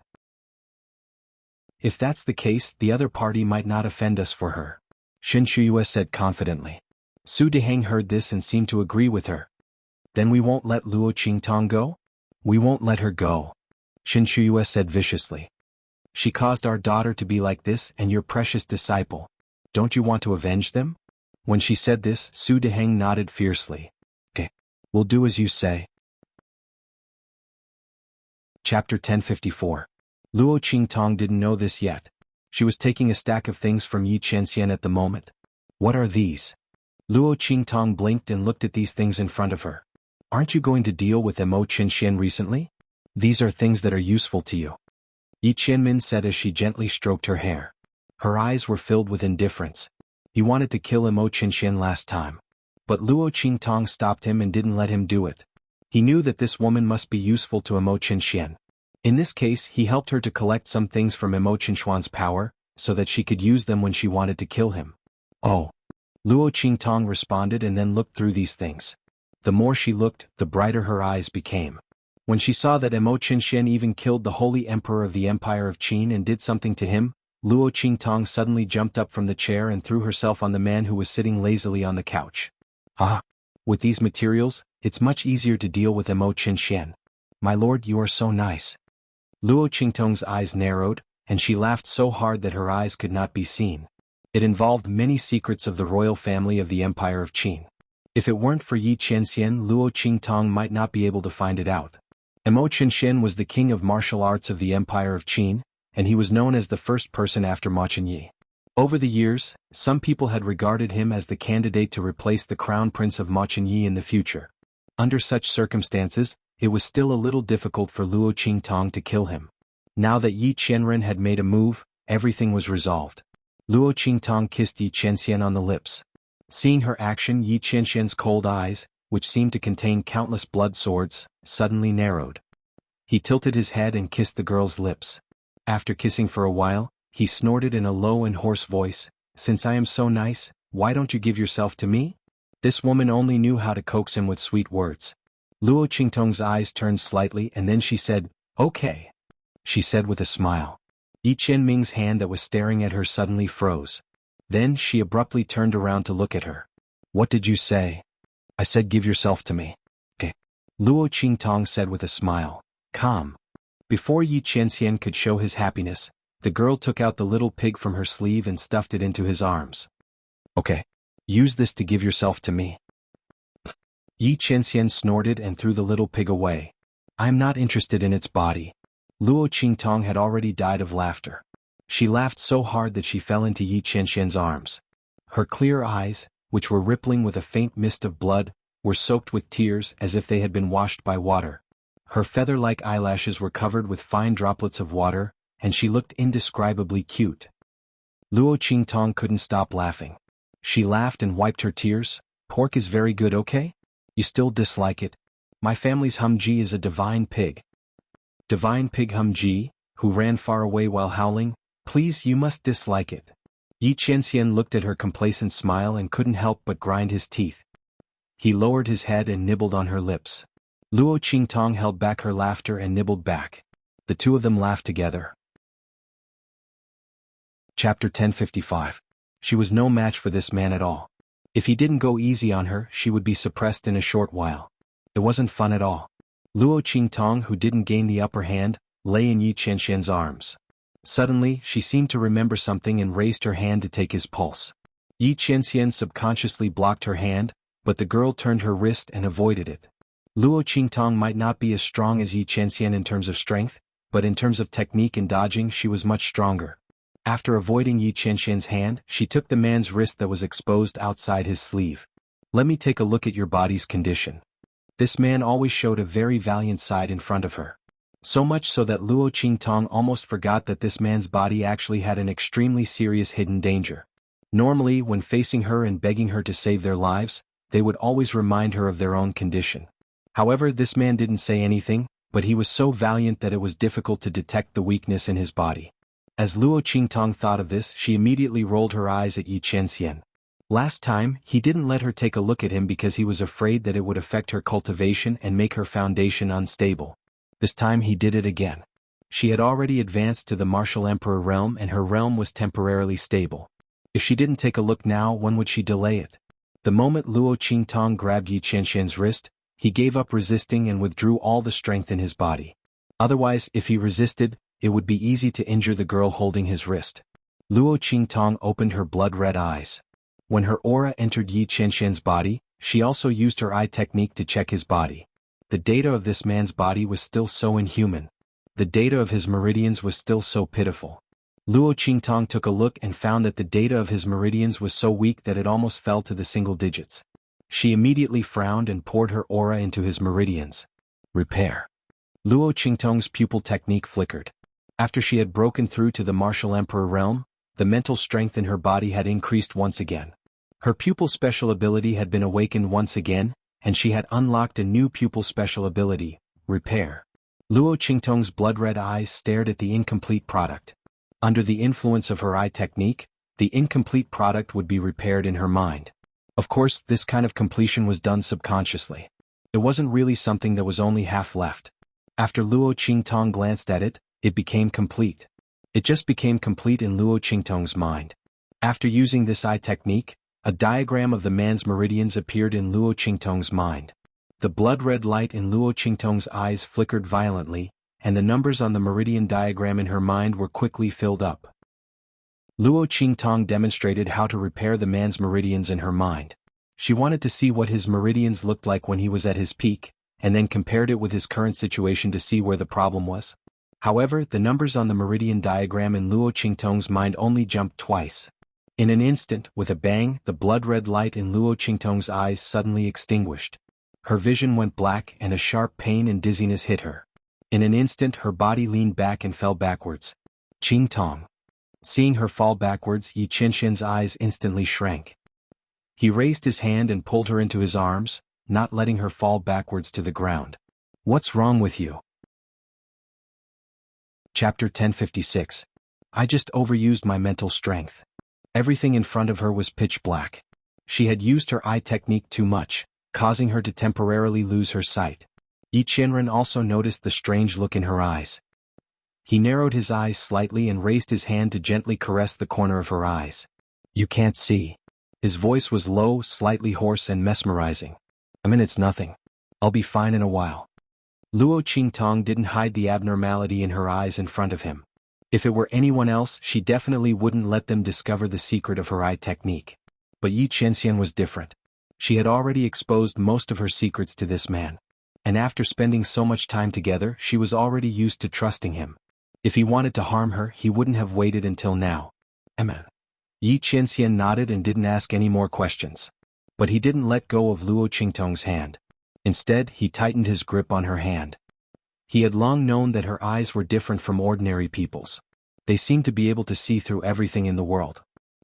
If that's the case, the other party might not offend us for her," Xianxia said confidently. Su Deheng heard this and seemed to agree with her. "Then we won't let Luo Qingtong go? We won't let her go," Xianxia said viciously. "She caused our daughter to be like this and your precious disciple. Don't you want to avenge them?" When she said this, Su Deheng nodded fiercely. "Okay, we'll do as you say." Chapter 1054. Luo Qingtong didn't know this yet. She was taking a stack of things from Yi Qianxian at the moment. "What are these?" Luo Qingtong blinked and looked at these things in front of her. "Aren't you going to deal with Mo Qinxian recently? These are things that are useful to you," Yi Qianmin said as she gently stroked her hair. Her eyes were filled with indifference. He wanted to kill Mo Qinxian last time. But Luo Qingtong stopped him and didn't let him do it. He knew that this woman must be useful to Mo Qinxian. In this case, he helped her to collect some things from Xuanhuan's power, so that she could use them when she wanted to kill him. Oh. Luo Qingtong responded and then looked through these things. The more she looked, the brighter her eyes became. When she saw that Qianxian even killed the holy emperor of the Empire of Qin and did something to him, Luo Qingtong suddenly jumped up from the chair and threw herself on the man who was sitting lazily on the couch. Ah! With these materials, it's much easier to deal with Qianxian. My lord, you are so nice. Luo Qingtong's eyes narrowed, and she laughed so hard that her eyes could not be seen. It involved many secrets of the royal family of the Empire of Qin. If it weren't for Yi Qianxian, Luo Qingtong might not be able to find it out. Qianxian was the king of martial arts of the Empire of Qin, and he was known as the first person after Ma Qianyi. Over the years, some people had regarded him as the candidate to replace the crown prince of Ma Qianyi in the future. Under such circumstances, it was still a little difficult for Luo Qingtong to kill him. Now that Yi Qianren had made a move, everything was resolved. Luo Qingtong kissed Yi Qianxian on the lips. Seeing her action, Yi Qianxian's cold eyes, which seemed to contain countless blood swords, suddenly narrowed. He tilted his head and kissed the girl's lips. After kissing for a while, he snorted in a low and hoarse voice, "Since I am so nice, why don't you give yourself to me?" This woman only knew how to coax him with sweet words. Luo Qingtong's eyes turned slightly and then she said, "Okay," she said with a smile. Yi Qianming's hand that was staring at her suddenly froze. Then she abruptly turned around to look at her. "What did you say?" "I said give yourself to me." "Okay," Luo Qingtong said with a smile. "Calm." Before Yi Qianxian could show his happiness, the girl took out the little pig from her sleeve and stuffed it into his arms. "Okay. Use this to give yourself to me." Yi Qianxian snorted and threw the little pig away. "I'm not interested in its body." Luo Qingtong had already died of laughter. She laughed so hard that she fell into Yi Qianxian's arms. Her clear eyes, which were rippling with a faint mist of blood, were soaked with tears as if they had been washed by water. Her feather-like eyelashes were covered with fine droplets of water, and she looked indescribably cute. Luo Qingtong couldn't stop laughing. She laughed and wiped her tears. "Pork is very good, okay? You still dislike it? My family's Humji is a divine pig." Divine pig Humji, who ran far away while howling, "Please, you must dislike it." Yi Qianxian looked at her complacent smile and couldn't help but grind his teeth. He lowered his head and nibbled on her lips. Luo Qingtong held back her laughter and nibbled back. The two of them laughed together. Chapter 1055. She was no match for this man at all. If he didn't go easy on her, she would be suppressed in a short while. It wasn't fun at all. Luo Qingtong, who didn't gain the upper hand, lay in Yi Qianxian's arms. Suddenly, she seemed to remember something and raised her hand to take his pulse. Yi Qianxian subconsciously blocked her hand, but the girl turned her wrist and avoided it. Luo Qingtong might not be as strong as Yi Qianxian in terms of strength, but in terms of technique and dodging she was much stronger. After avoiding Yi Qianxian's hand, she took the man's wrist that was exposed outside his sleeve. "Let me take a look at your body's condition." This man always showed a very valiant side in front of her. So much so that Luo Qingtong almost forgot that this man's body actually had an extremely serious hidden danger. Normally, when facing her and begging her to save their lives, they would always remind her of their own condition. However, this man didn't say anything, but he was so valiant that it was difficult to detect the weakness in his body. As Luo Qingtong thought of this, she immediately rolled her eyes at Yi Qianxian. Last time, he didn't let her take a look at him because he was afraid that it would affect her cultivation and make her foundation unstable. This time he did it again. She had already advanced to the martial emperor realm and her realm was temporarily stable. If she didn't take a look now, when would she delay it? The moment Luo Qingtong grabbed Yi Qianxian's wrist, he gave up resisting and withdrew all the strength in his body. Otherwise, if he resisted, it would be easy to injure the girl holding his wrist. Luo Qingtong opened her blood-red eyes. When her aura entered Yi Qianxian's body, she also used her eye technique to check his body. The data of this man's body was still so inhuman. The data of his meridians was still so pitiful. Luo Qingtong took a look and found that the data of his meridians was so weak that it almost fell to the single digits. She immediately frowned and poured her aura into his meridians. Repair. Luo Qingtong's pupil technique flickered. After she had broken through to the martial emperor realm, the mental strength in her body had increased once again. Her pupil special ability had been awakened once again, and she had unlocked a new pupil special ability, Repair. Luo Qingtong's blood-red eyes stared at the incomplete product. Under the influence of her eye technique, the incomplete product would be repaired in her mind. Of course, this kind of completion was done subconsciously. It wasn't really something that was only half left. After Luo Qingtong glanced at it, it became complete. It just became complete in Luo Qingtong's mind. After using this eye technique, a diagram of the man's meridians appeared in Luo Qingtong's mind. The blood-red light in Luo Qingtong's eyes flickered violently, and the numbers on the meridian diagram in her mind were quickly filled up. Luo Qingtong demonstrated how to repair the man's meridians in her mind. She wanted to see what his meridians looked like when he was at his peak, and then compared it with his current situation to see where the problem was. However, the numbers on the meridian diagram in Luo Qingtong's mind only jumped twice. In an instant, with a bang, the blood-red light in Luo Qingtong's eyes suddenly extinguished. Her vision went black and a sharp pain and dizziness hit her. In an instant her body leaned back and fell backwards. Qingtong. Seeing her fall backwards, Yi Qianxian's eyes instantly shrank. He raised his hand and pulled her into his arms, not letting her fall backwards to the ground. What's wrong with you? Chapter 1056. I just overused my mental strength. Everything in front of her was pitch black. She had used her eye technique too much, causing her to temporarily lose her sight. Yi Qianren also noticed the strange look in her eyes. He narrowed his eyes slightly and raised his hand to gently caress the corner of her eyes. You can't see. His voice was low, slightly hoarse and mesmerizing. It's nothing. I'll be fine in a while. Luo Qingtong didn't hide the abnormality in her eyes in front of him. If it were anyone else, she definitely wouldn't let them discover the secret of her eye technique. But Yi Qianxian was different. She had already exposed most of her secrets to this man. And after spending so much time together, she was already used to trusting him. If he wanted to harm her, he wouldn't have waited until now. Yi Qianxian nodded and didn't ask any more questions. But he didn't let go of Luo Qingtong's hand. Instead, he tightened his grip on her hand. He had long known that her eyes were different from ordinary people's. They seemed to be able to see through everything in the world.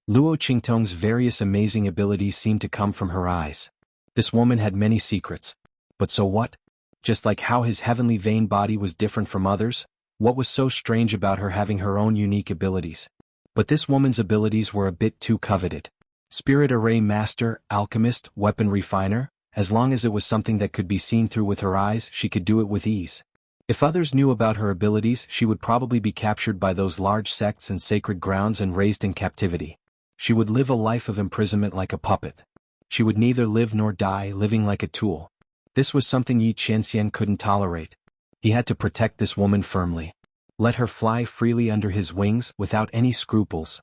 Luo Qingtong's various amazing abilities seemed to come from her eyes. This woman had many secrets. But so what? Just like how his heavenly vein body was different from others, what was so strange about her having her own unique abilities? But this woman's abilities were a bit too coveted. Spirit Array Master, Alchemist, Weapon Refiner, as long as it was something that could be seen through with her eyes, she could do it with ease. If others knew about her abilities, she would probably be captured by those large sects and sacred grounds and raised in captivity. She would live a life of imprisonment like a puppet. She would neither live nor die, living like a tool. This was something Yi Qianxian couldn't tolerate. He had to protect this woman firmly. Let her fly freely under his wings without any scruples.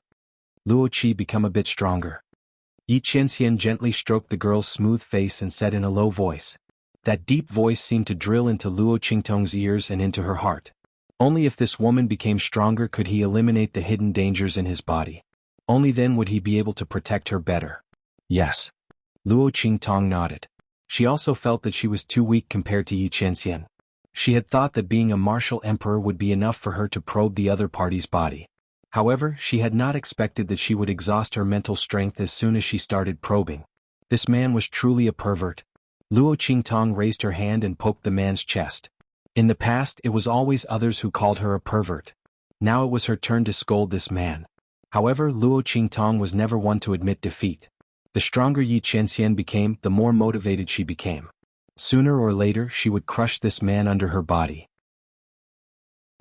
Luo Qi become a bit stronger. Yi Qianxian gently stroked the girl's smooth face and said in a low voice. That deep voice seemed to drill into Luo Qingtong's ears and into her heart. Only if this woman became stronger could he eliminate the hidden dangers in his body. Only then would he be able to protect her better. Yes. Luo Qingtong nodded. She also felt that she was too weak compared to Yi Qianxian. She had thought that being a martial emperor would be enough for her to probe the other party's body. However, she had not expected that she would exhaust her mental strength as soon as she started probing. This man was truly a pervert. Luo Qingtong raised her hand and poked the man's chest. In the past, it was always others who called her a pervert. Now it was her turn to scold this man. However, Luo Qingtong was never one to admit defeat. The stronger Yi Qianxian became, the more motivated she became. Sooner or later, she would crush this man under her body.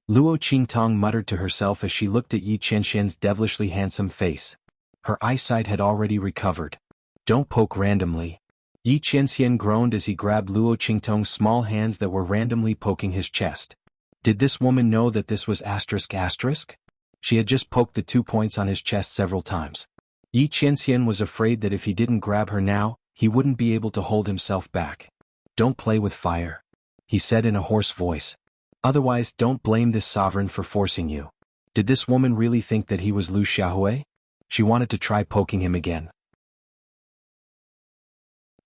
Luo Qingtong muttered to herself as she looked at Yi Qianxian's devilishly handsome face. Her eyesight had already recovered. Don't poke randomly. Yi Qianxian groaned as he grabbed Luo Qingtong's small hands that were randomly poking his chest. Did this woman know that this was ***? She had just poked the 2 points on his chest several times. Yi Qianxian was afraid that if he didn't grab her now, he wouldn't be able to hold himself back. Don't play with fire, he said in a hoarse voice. Otherwise, don't blame this sovereign for forcing you. Did this woman really think that he was Lu Xiaohui? She wanted to try poking him again.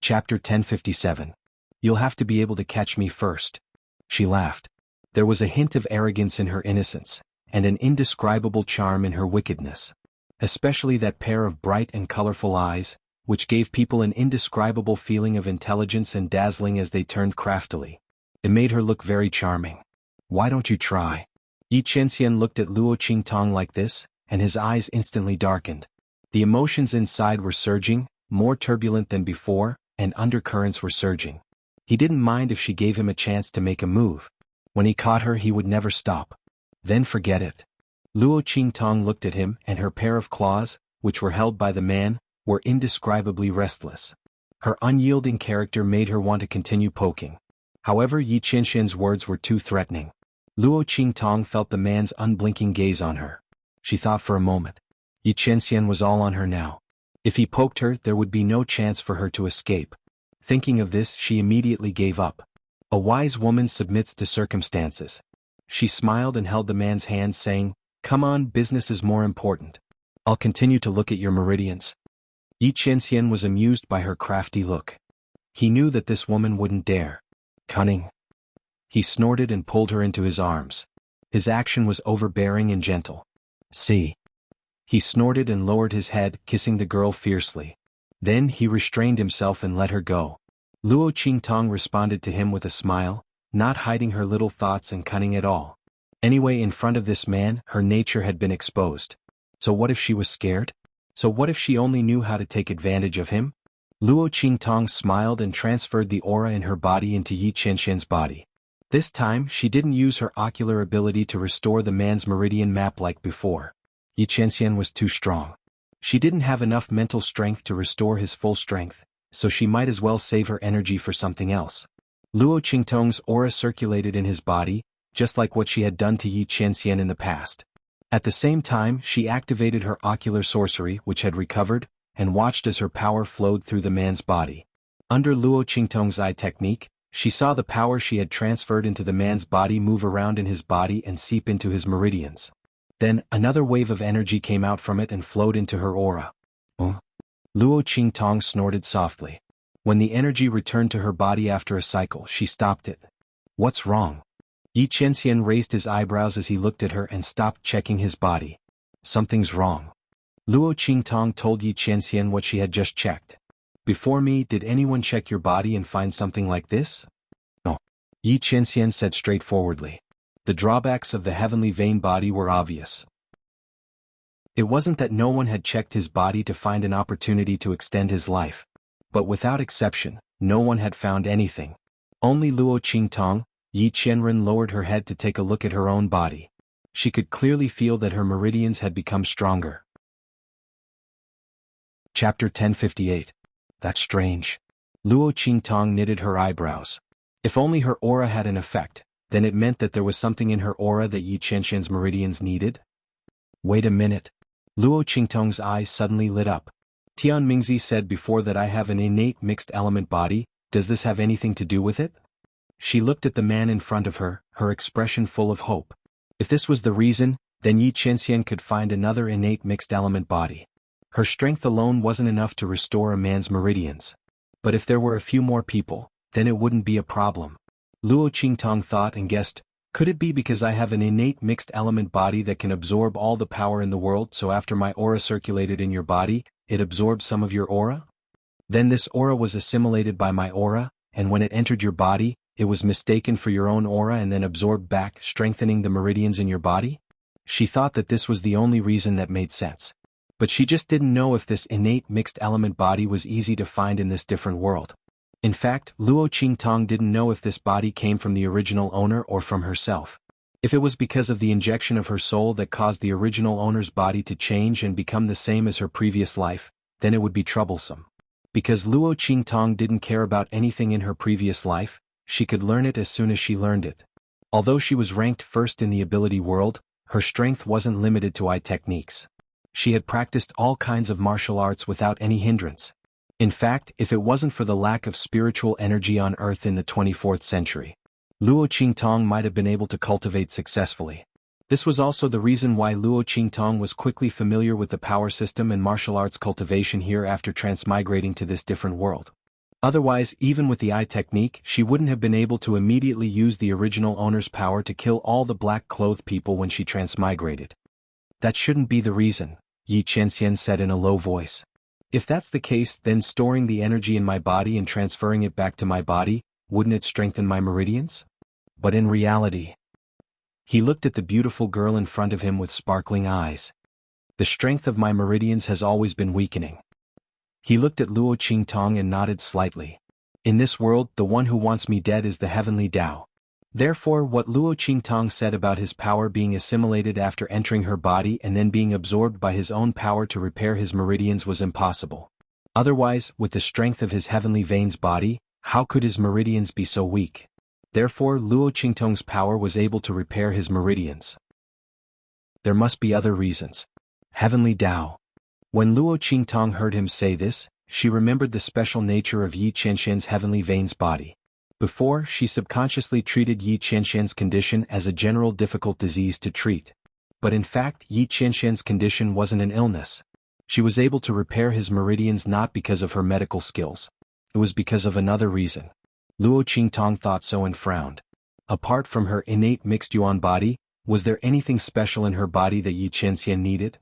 Chapter 1057. You'll have to be able to catch me first. She laughed. There was a hint of arrogance in her innocence, and an indescribable charm in her wickedness. Especially that pair of bright and colorful eyes, which gave people an indescribable feeling of intelligence and dazzling as they turned craftily. It made her look very charming. Why don't you try? Yi Qianxian looked at Luo Qingtong like this, and his eyes instantly darkened. The emotions inside were surging, more turbulent than before, and undercurrents were surging. He didn't mind if she gave him a chance to make a move. When he caught her, he would never stop. Then forget it. Luo Qingtong looked at him, and her pair of claws, which were held by the man, were indescribably restless. Her unyielding character made her want to continue poking. However, Yi Qianxian's words were too threatening. Luo Qingtong felt the man's unblinking gaze on her. She thought for a moment. Yi Qianxian was all on her now. If he poked her, there would be no chance for her to escape. Thinking of this, she immediately gave up. A wise woman submits to circumstances. She smiled and held the man's hand, saying, "Come on, business is more important. I'll continue to look at your meridians." Yi Qianxian was amused by her crafty look. He knew that this woman wouldn't dare. Cunning. He snorted and pulled her into his arms. His action was overbearing and gentle. See. He snorted and lowered his head, kissing the girl fiercely. Then he restrained himself and let her go. Luo Qingtong responded to him with a smile, not hiding her little thoughts and cunning at all. Anyway, in front of this man, her nature had been exposed. So what if she was scared? So what if she only knew how to take advantage of him? Luo Qingtong smiled and transferred the aura in her body into Yi Qianxian's body. This time, she didn't use her ocular ability to restore the man's meridian map like before. Yi Qianxian was too strong. She didn't have enough mental strength to restore his full strength, so she might as well save her energy for something else. Luo Qingtong's aura circulated in his body, just like what she had done to Yi Qianxian in the past. At the same time, she activated her ocular sorcery, which had recovered, and watched as her power flowed through the man's body. Under Luo Qingtong's eye technique, she saw the power she had transferred into the man's body move around in his body and seep into his meridians. Then, another wave of energy came out from it and flowed into her aura. Luo Qingtong snorted softly. When the energy returned to her body after a cycle, she stopped it. What's wrong? Yi Qianxian raised his eyebrows as he looked at her and stopped checking his body. Something's wrong. Luo Qingtong told Yi Qianxian what she had just checked. Before me, did anyone check your body and find something like this? No. Yi Qianxian said straightforwardly. The drawbacks of the heavenly vein body were obvious. It wasn't that no one had checked his body to find an opportunity to extend his life. But without exception, no one had found anything. Only Luo Qingtong. Yi Qianren lowered her head to take a look at her own body. She could clearly feel that her meridians had become stronger. Chapter 1058. That's strange. Luo Qingtong knitted her eyebrows. If only her aura had an effect, then it meant that there was something in her aura that Yi Qianxian's meridians needed? Wait a minute. Luo Qingtong's eyes suddenly lit up. Tian Mingzi said before that I have an innate mixed element body. Does this have anything to do with it? She looked at the man in front of her, her expression full of hope. If this was the reason, then Yi Qianxian could find another innate mixed element body. Her strength alone wasn't enough to restore a man's meridians. But if there were a few more people, then it wouldn't be a problem. Luo Qingtong thought and guessed, could it be because I have an innate mixed element body that can absorb all the power in the world, so after my aura circulated in your body, it absorbed some of your aura? Then this aura was assimilated by my aura, and when it entered your body, it was mistaken for your own aura and then absorbed back, strengthening the meridians in your body? She thought that this was the only reason that made sense. But she just didn't know if this innate mixed element body was easy to find in this different world. In fact, Luo Qingtong didn't know if this body came from the original owner or from herself. If it was because of the injection of her soul that caused the original owner's body to change and become the same as her previous life, then it would be troublesome. Because Luo Qingtong didn't care about anything in her previous life, she could learn it as soon as she learned it. Although she was ranked first in the ability world, her strength wasn't limited to eye techniques. She had practiced all kinds of martial arts without any hindrance. In fact, if it wasn't for the lack of spiritual energy on Earth in the 24th century, Luo Qingtong might have been able to cultivate successfully. This was also the reason why Luo Qingtong was quickly familiar with the power system and martial arts cultivation here after transmigrating to this different world. Otherwise, even with the eye technique, she wouldn't have been able to immediately use the original owner's power to kill all the black-clothed people when she transmigrated. That shouldn't be the reason, Yi Qianxian said in a low voice. If that's the case, then storing the energy in my body and transferring it back to my body, wouldn't it strengthen my meridians? But in reality, He looked at the beautiful girl in front of him with sparkling eyes. The strength of my meridians has always been weakening. He looked at Luo Qingtong and nodded slightly. In this world, the one who wants me dead is the heavenly Tao. Therefore, what Luo Qingtong said about his power being assimilated after entering her body and then being absorbed by his own power to repair his meridians was impossible. Otherwise, with the strength of his heavenly veins body, how could his meridians be so weak? Therefore, Luo Qingtong's power was able to repair his meridians. There must be other reasons. Heavenly Tao. When Luo Qingtong heard him say this, she remembered the special nature of Yi Qianxian's heavenly veins body. Before, she subconsciously treated Yi Qianxian's condition as a general difficult disease to treat. But in fact, Yi Qianxian's condition wasn't an illness. She was able to repair his meridians not because of her medical skills. It was because of another reason. Luo Qingtong thought so and frowned. Apart from her innate mixed yuan body, was there anything special in her body that Yi Qianxian needed?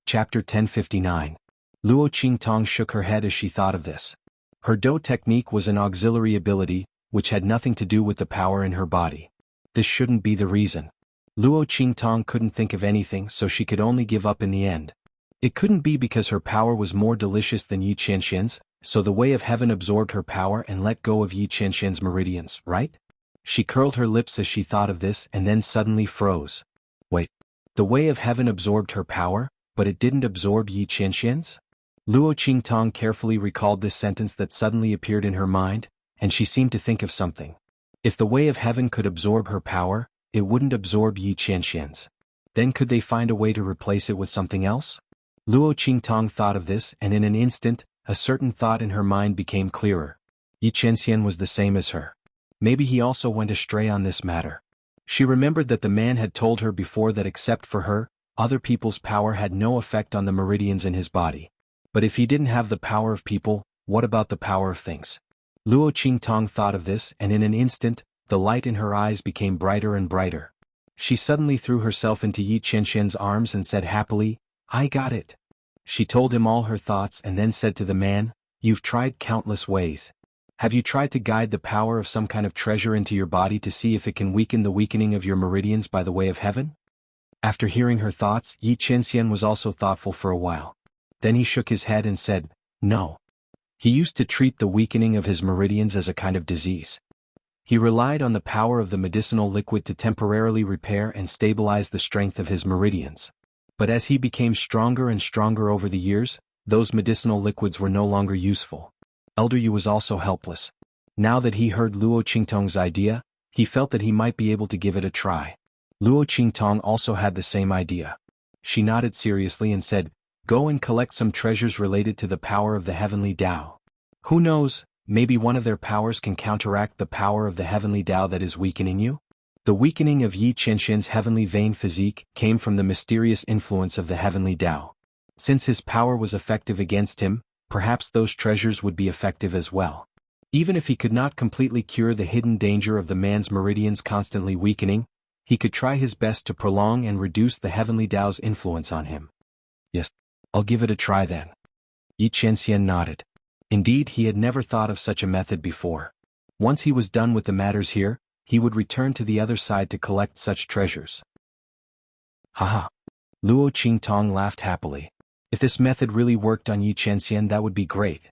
Chapter 1059. Luo Qingtong shook her head as she thought of this. Her Do technique was an auxiliary ability, which had nothing to do with the power in her body. This shouldn't be the reason. Luo Qingtong couldn't think of anything, so she could only give up in the end. It couldn't be because her power was more delicious than Yi Qianxian's, so the way of heaven absorbed her power and let go of Yi Qianxian's meridians, right? She curled her lips as she thought of this and then suddenly froze. Wait. The way of heaven absorbed her power, but it didn't absorb Yi Qianxian's? Luo Qingtong carefully recalled this sentence that suddenly appeared in her mind, and she seemed to think of something. If the way of heaven could absorb her power, it wouldn't absorb Yi Qianxian's. Then could they find a way to replace it with something else? Luo Qingtong thought of this, and in an instant, a certain thought in her mind became clearer. Yi Qianxian was the same as her. Maybe he also went astray on this matter. She remembered that the man had told her before that except for her, other people's power had no effect on the meridians in his body. But if he didn't have the power of people, what about the power of things? Luo Qingtong thought of this, and in an instant, the light in her eyes became brighter and brighter. She suddenly threw herself into Yi Qianxian's arms and said happily, "I got it." She told him all her thoughts and then said to the man, "You've tried countless ways. Have you tried to guide the power of some kind of treasure into your body to see if it can weaken the weakening of your meridians by the way of heaven?" After hearing her thoughts, Yi Qianxian was also thoughtful for a while. Then he shook his head and said, "No." He used to treat the weakening of his meridians as a kind of disease. He relied on the power of the medicinal liquid to temporarily repair and stabilize the strength of his meridians. But as he became stronger and stronger over the years, those medicinal liquids were no longer useful. Elder Yu was also helpless. Now that he heard Luo Qingtong's idea, he felt that he might be able to give it a try. Luo Qingtong also had the same idea. She nodded seriously and said, "Go and collect some treasures related to the power of the heavenly Tao. Who knows, maybe one of their powers can counteract the power of the heavenly Tao that is weakening you?" The weakening of Yi Qianxian's heavenly vein physique came from the mysterious influence of the heavenly Tao. Since his power was effective against him, perhaps those treasures would be effective as well. Even if he could not completely cure the hidden danger of the man's meridians constantly weakening, he could try his best to prolong and reduce the heavenly Tao's influence on him. "Yes, I'll give it a try then." Yi Qianxian nodded. Indeed, he had never thought of such a method before. Once he was done with the matters here, he would return to the other side to collect such treasures. Haha. Luo Qingtong laughed happily. If this method really worked on Yi Qianxian, that would be great.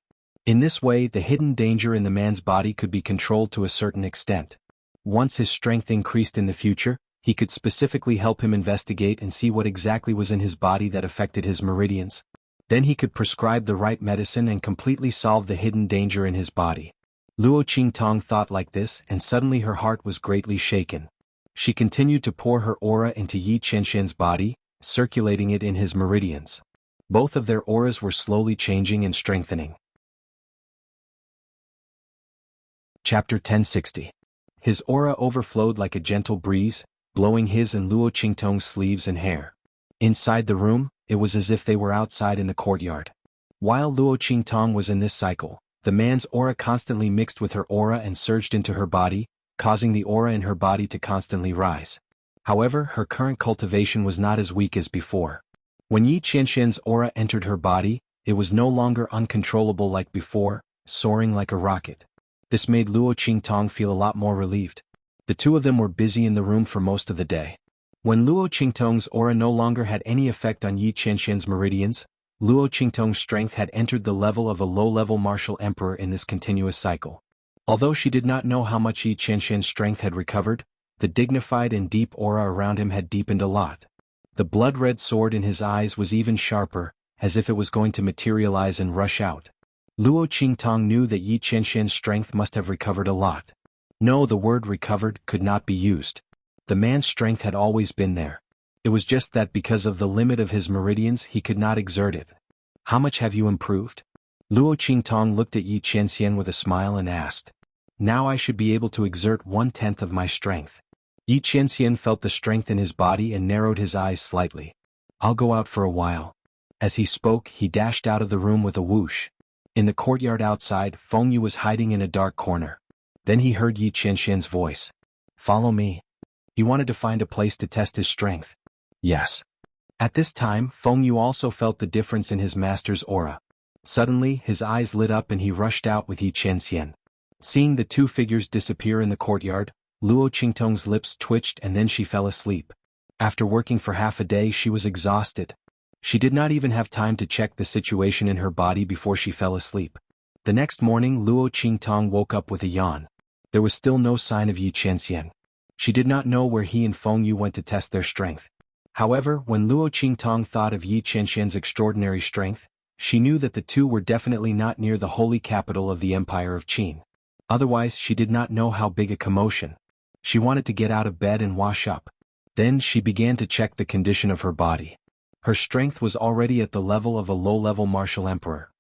In this way, the hidden danger in the man's body could be controlled to a certain extent. Once his strength increased in the future, he could specifically help him investigate and see what exactly was in his body that affected his meridians. Then he could prescribe the right medicine and completely solve the hidden danger in his body. Luo Qingtong thought like this, and suddenly her heart was greatly shaken. She continued to pour her aura into Yi Qianxian's body, circulating it in his meridians. Both of their auras were slowly changing and strengthening. Chapter 1060. His aura overflowed like a gentle breeze, blowing his and Luo Qingtong's sleeves and hair. Inside the room, it was as if they were outside in the courtyard. While Luo Qingtong was in this cycle, the man's aura constantly mixed with her aura and surged into her body, causing the aura in her body to constantly rise. However, her current cultivation was not as weak as before. When Yi Qianxian's aura entered her body, it was no longer uncontrollable like before, soaring like a rocket. This made Luo Qingtong feel a lot more relieved. The two of them were busy in the room for most of the day. When Luo Qingtong's aura no longer had any effect on Yi Qianxian's meridians, Luo Qingtong's strength had entered the level of a low-level martial emperor in this continuous cycle. Although she did not know how much Yi Qianxian's strength had recovered, the dignified and deep aura around him had deepened a lot. The blood-red sword in his eyes was even sharper, as if it was going to materialize and rush out. Luo Qingtong knew that Yi Qianxian's strength must have recovered a lot. No, the word recovered could not be used. The man's strength had always been there. It was just that because of the limit of his meridians he could not exert it. How much have you improved? Luo Qingtong looked at Yi Qianxian with a smile and asked. Now I should be able to exert 1/10 of my strength. Yi Qianxian felt the strength in his body and narrowed his eyes slightly. I'll go out for a while. As he spoke, he dashed out of the room with a whoosh. In the courtyard outside, Feng Yu was hiding in a dark corner. Then he heard Yi Qianxian's voice. Follow me. He wanted to find a place to test his strength. Yes. At this time, Feng Yu also felt the difference in his master's aura. Suddenly, his eyes lit up and he rushed out with Yi Qianxian. Seeing the two figures disappear in the courtyard, Luo Qingtong's lips twitched and then she fell asleep. After working for half a day she was exhausted. She did not even have time to check the situation in her body before she fell asleep. The next morning Luo Qingtong woke up with a yawn. There was still no sign of Yi Qianxian. She did not know where he and Feng Yu went to test their strength. However, when Luo Qingtong thought of Yi Qianxian's extraordinary strength, she knew that the two were definitely not near the holy capital of the Empire of Qin. Otherwise she did not know how big a commotion. She wanted to get out of bed and wash up. Then she began to check the condition of her body. Her strength was already at the level of a low-level martial emperor.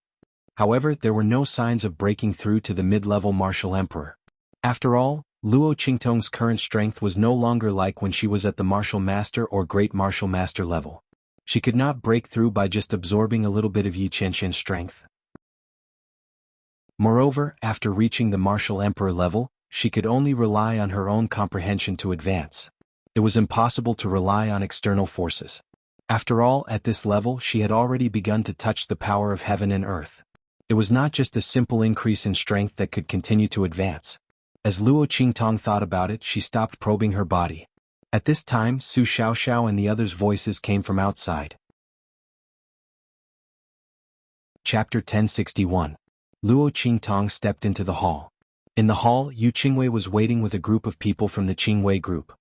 However, there were no signs of breaking through to the mid-level martial emperor. After all, Luo Qingtong's current strength was no longer like when she was at the martial master or great martial master level. She could not break through by just absorbing a little bit of Yi Qianxian's strength. Moreover, after reaching the martial emperor level, she could only rely on her own comprehension to advance. It was impossible to rely on external forces. After all, at this level she had already begun to touch the power of heaven and earth. It was not just a simple increase in strength that could continue to advance. As Luo Qingtong thought about it, she stopped probing her body. At this time, Su Xiaoxiao and the others' voices came from outside. Chapter 1061. Luo Qingtong stepped into the hall. In the hall, Yu Qingwei was waiting with a group of people from the Qingwei group.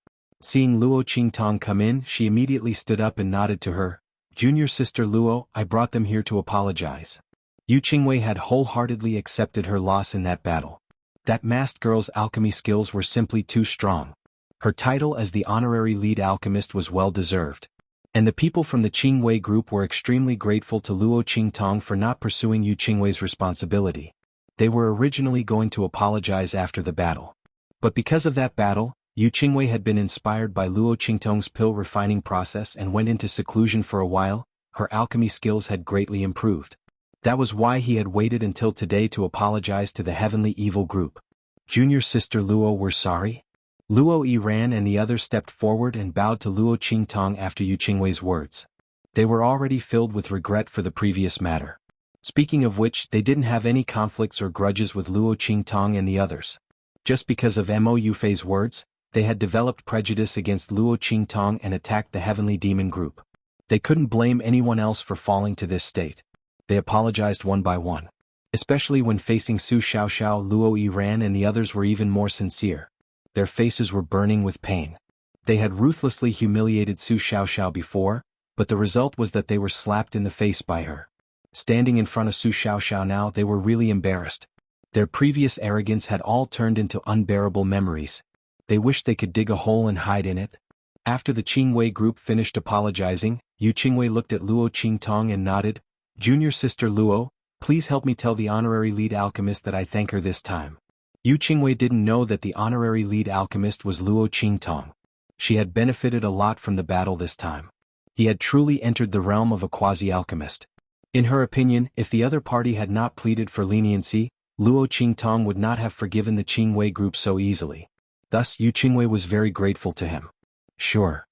Seeing Luo Qingtong come in, she immediately stood up and nodded to her. Junior sister Luo, I brought them here to apologize. Yu Qingwei had wholeheartedly accepted her loss in that battle. That masked girl's alchemy skills were simply too strong. Her title as the honorary lead alchemist was well deserved. And the people from the Qingwei group were extremely grateful to Luo Qingtong for not pursuing Yu Qingwei's responsibility. They were originally going to apologize after the battle. But because of that battle, Yu Qingwei had been inspired by Luo Qingtong's pill refining process and went into seclusion for a while. Her alchemy skills had greatly improved. That was why he had waited until today to apologize to the heavenly evil group. Junior sister Luo, we're sorry. Luo Yiran and the others stepped forward and bowed to Luo Qingtong after Yu Qingwei's words. They were already filled with regret for the previous matter. Speaking of which, they didn't have any conflicts or grudges with Luo Qingtong and the others. Just because of Mo Yufei's words, they had developed prejudice against Luo Qingtong and attacked the heavenly demon group. They couldn't blame anyone else for falling to this state. They apologized one by one. Especially when facing Su Xiaoxiao, Luo Yiran and the others were even more sincere. Their faces were burning with pain. They had ruthlessly humiliated Su Xiaoxiao before, but the result was that they were slapped in the face by her. Standing in front of Su Xiaoxiao now, they were really embarrassed. Their previous arrogance had all turned into unbearable memories. They wished they could dig a hole and hide in it. After the Qingwei group finished apologizing, Yu Qingwei looked at Luo Qingtong and nodded. Junior sister Luo, please help me tell the honorary lead alchemist that I thank her this time. Yu Qingwei didn't know that the honorary lead alchemist was Luo Qingtong. She had benefited a lot from the battle this time. He had truly entered the realm of a quasi-alchemist. In her opinion, if the other party had not pleaded for leniency, Luo Qingtong would not have forgiven the Qingwei group so easily. Thus, Yu Qingwei was very grateful to him. Sure.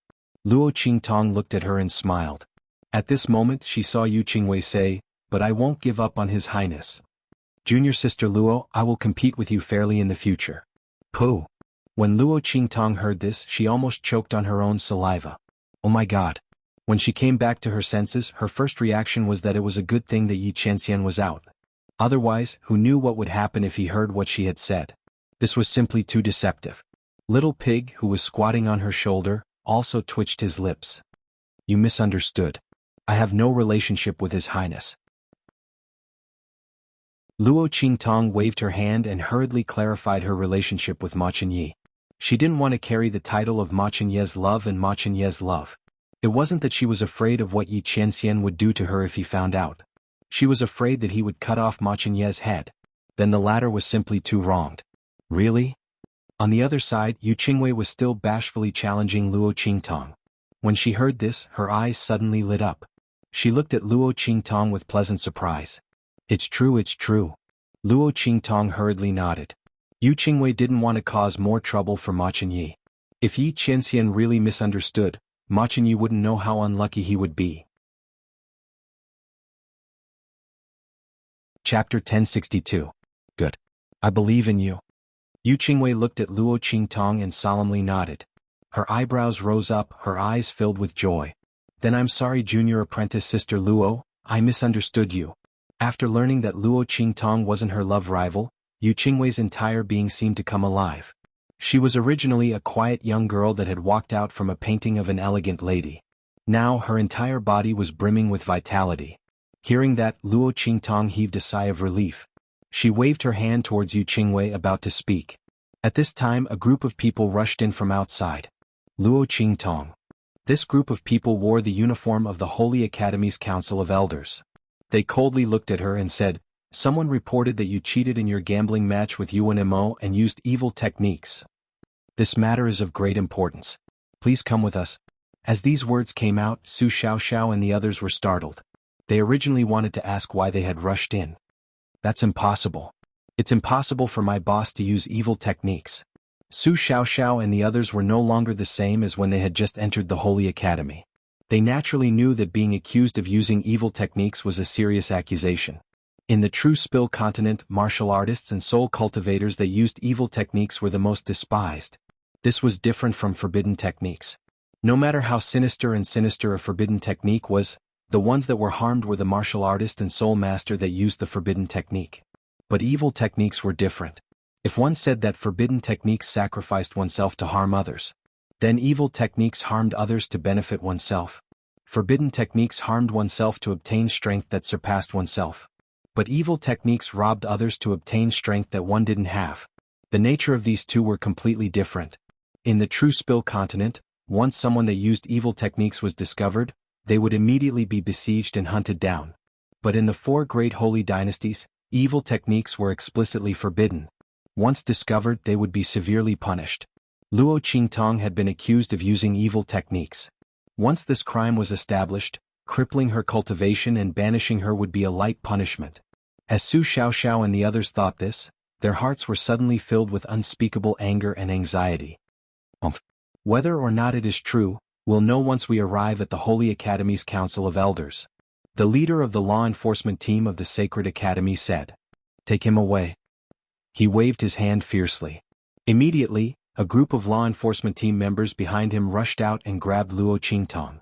Luo Qingtong looked at her and smiled. At this moment she saw Yu Qingwei say, but I won't give up on His Highness. Junior sister Luo, I will compete with you fairly in the future. Pooh. When Luo Qingtong heard this, she almost choked on her own saliva. Oh my god. When she came back to her senses, her first reaction was that it was a good thing that Yi Qianxian was out. Otherwise, who knew what would happen if he heard what she had said? This was simply too deceptive. Little Pig, who was squatting on her shoulder, also twitched his lips. You misunderstood. I have no relationship with His Highness. Luo Qingtong waved her hand and hurriedly clarified her relationship with Ma Chenyi. She didn't want to carry the title of Ma Chenyi's love and Ma Chenyi's love. It wasn't that she was afraid of what Yi Qianxian would do to her if he found out. She was afraid that he would cut off Ma Chenyi's head. Then the latter was simply too wronged. Really? On the other side, Yu Qingwei was still bashfully challenging Luo Qingtong. When she heard this, her eyes suddenly lit up. She looked at Luo Qingtong with pleasant surprise. It's true, it's true. Luo Qingtong hurriedly nodded. Yu Qingwei didn't want to cause more trouble for Ma Chenyi. If Yi Qianxian really misunderstood, Ma Chenyi wouldn't know how unlucky he would be. Chapter 1062. Good. I believe in you. Yu Qingwei looked at Luo Qingtong and solemnly nodded. Her eyebrows rose up, her eyes filled with joy. Then I'm sorry, junior apprentice Sister Luo, I misunderstood you. After learning that Luo Qingtong wasn't her love rival, Yu Qingwei's entire being seemed to come alive. She was originally a quiet young girl that had walked out from a painting of an elegant lady. Now her entire body was brimming with vitality. Hearing that, Luo Qingtong heaved a sigh of relief. She waved her hand towards Yu Qingwei, about to speak. At this time, a group of people rushed in from outside. Luo Qingtong. This group of people wore the uniform of the Holy Academy's Council of Elders. They coldly looked at her and said, "Someone reported that you cheated in your gambling match with Yuan Mo and used evil techniques. This matter is of great importance. Please come with us." As these words came out, Su Xiaoxiao and the others were startled. They originally wanted to ask why they had rushed in. That's impossible. It's impossible for my boss to use evil techniques. Su Xiaoxiao and the others were no longer the same as when they had just entered the Holy Academy. They naturally knew that being accused of using evil techniques was a serious accusation. In the true Spill continent, martial artists and soul cultivators that used evil techniques were the most despised. This was different from forbidden techniques. No matter how sinister a forbidden technique was, the ones that were harmed were the martial artist and soul master that used the forbidden technique. But evil techniques were different. If one said that forbidden techniques sacrificed oneself to harm others, then evil techniques harmed others to benefit oneself. Forbidden techniques harmed oneself to obtain strength that surpassed oneself. But evil techniques robbed others to obtain strength that one didn't have. The nature of these two were completely different. In the true Spill continent, once someone that used evil techniques was discovered, they would immediately be besieged and hunted down. But in the four great holy dynasties, evil techniques were explicitly forbidden. Once discovered, they would be severely punished. Luo Qingtong had been accused of using evil techniques. Once this crime was established, crippling her cultivation and banishing her would be a light punishment. As Su Xiaoxiao and the others thought this, their hearts were suddenly filled with unspeakable anger and anxiety. Whether or not it is true, we'll know once we arrive at the Holy Academy's Council of Elders. The leader of the law enforcement team of the Sacred Academy said, "Take him away." He waved his hand fiercely. Immediately, a group of law enforcement team members behind him rushed out and grabbed Luo Qingtong.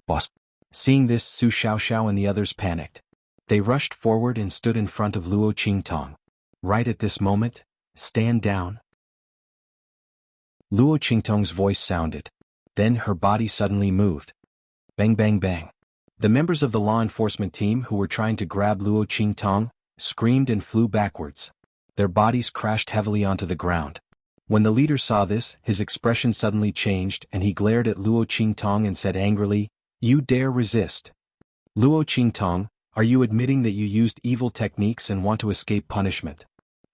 Boss. Seeing this, Su Xiaoxiao and the others panicked. They rushed forward and stood in front of Luo Qingtong. Right at this moment, stand down. Luo Qingtong's voice sounded. Then her body suddenly moved. Bang bang bang. The members of the law enforcement team who were trying to grab Luo Qingtong screamed and flew backwards. Their bodies crashed heavily onto the ground. When the leader saw this, his expression suddenly changed and he glared at Luo Qingtong and said angrily, "You dare resist? Luo Qingtong, are you admitting that you used evil techniques and want to escape punishment?"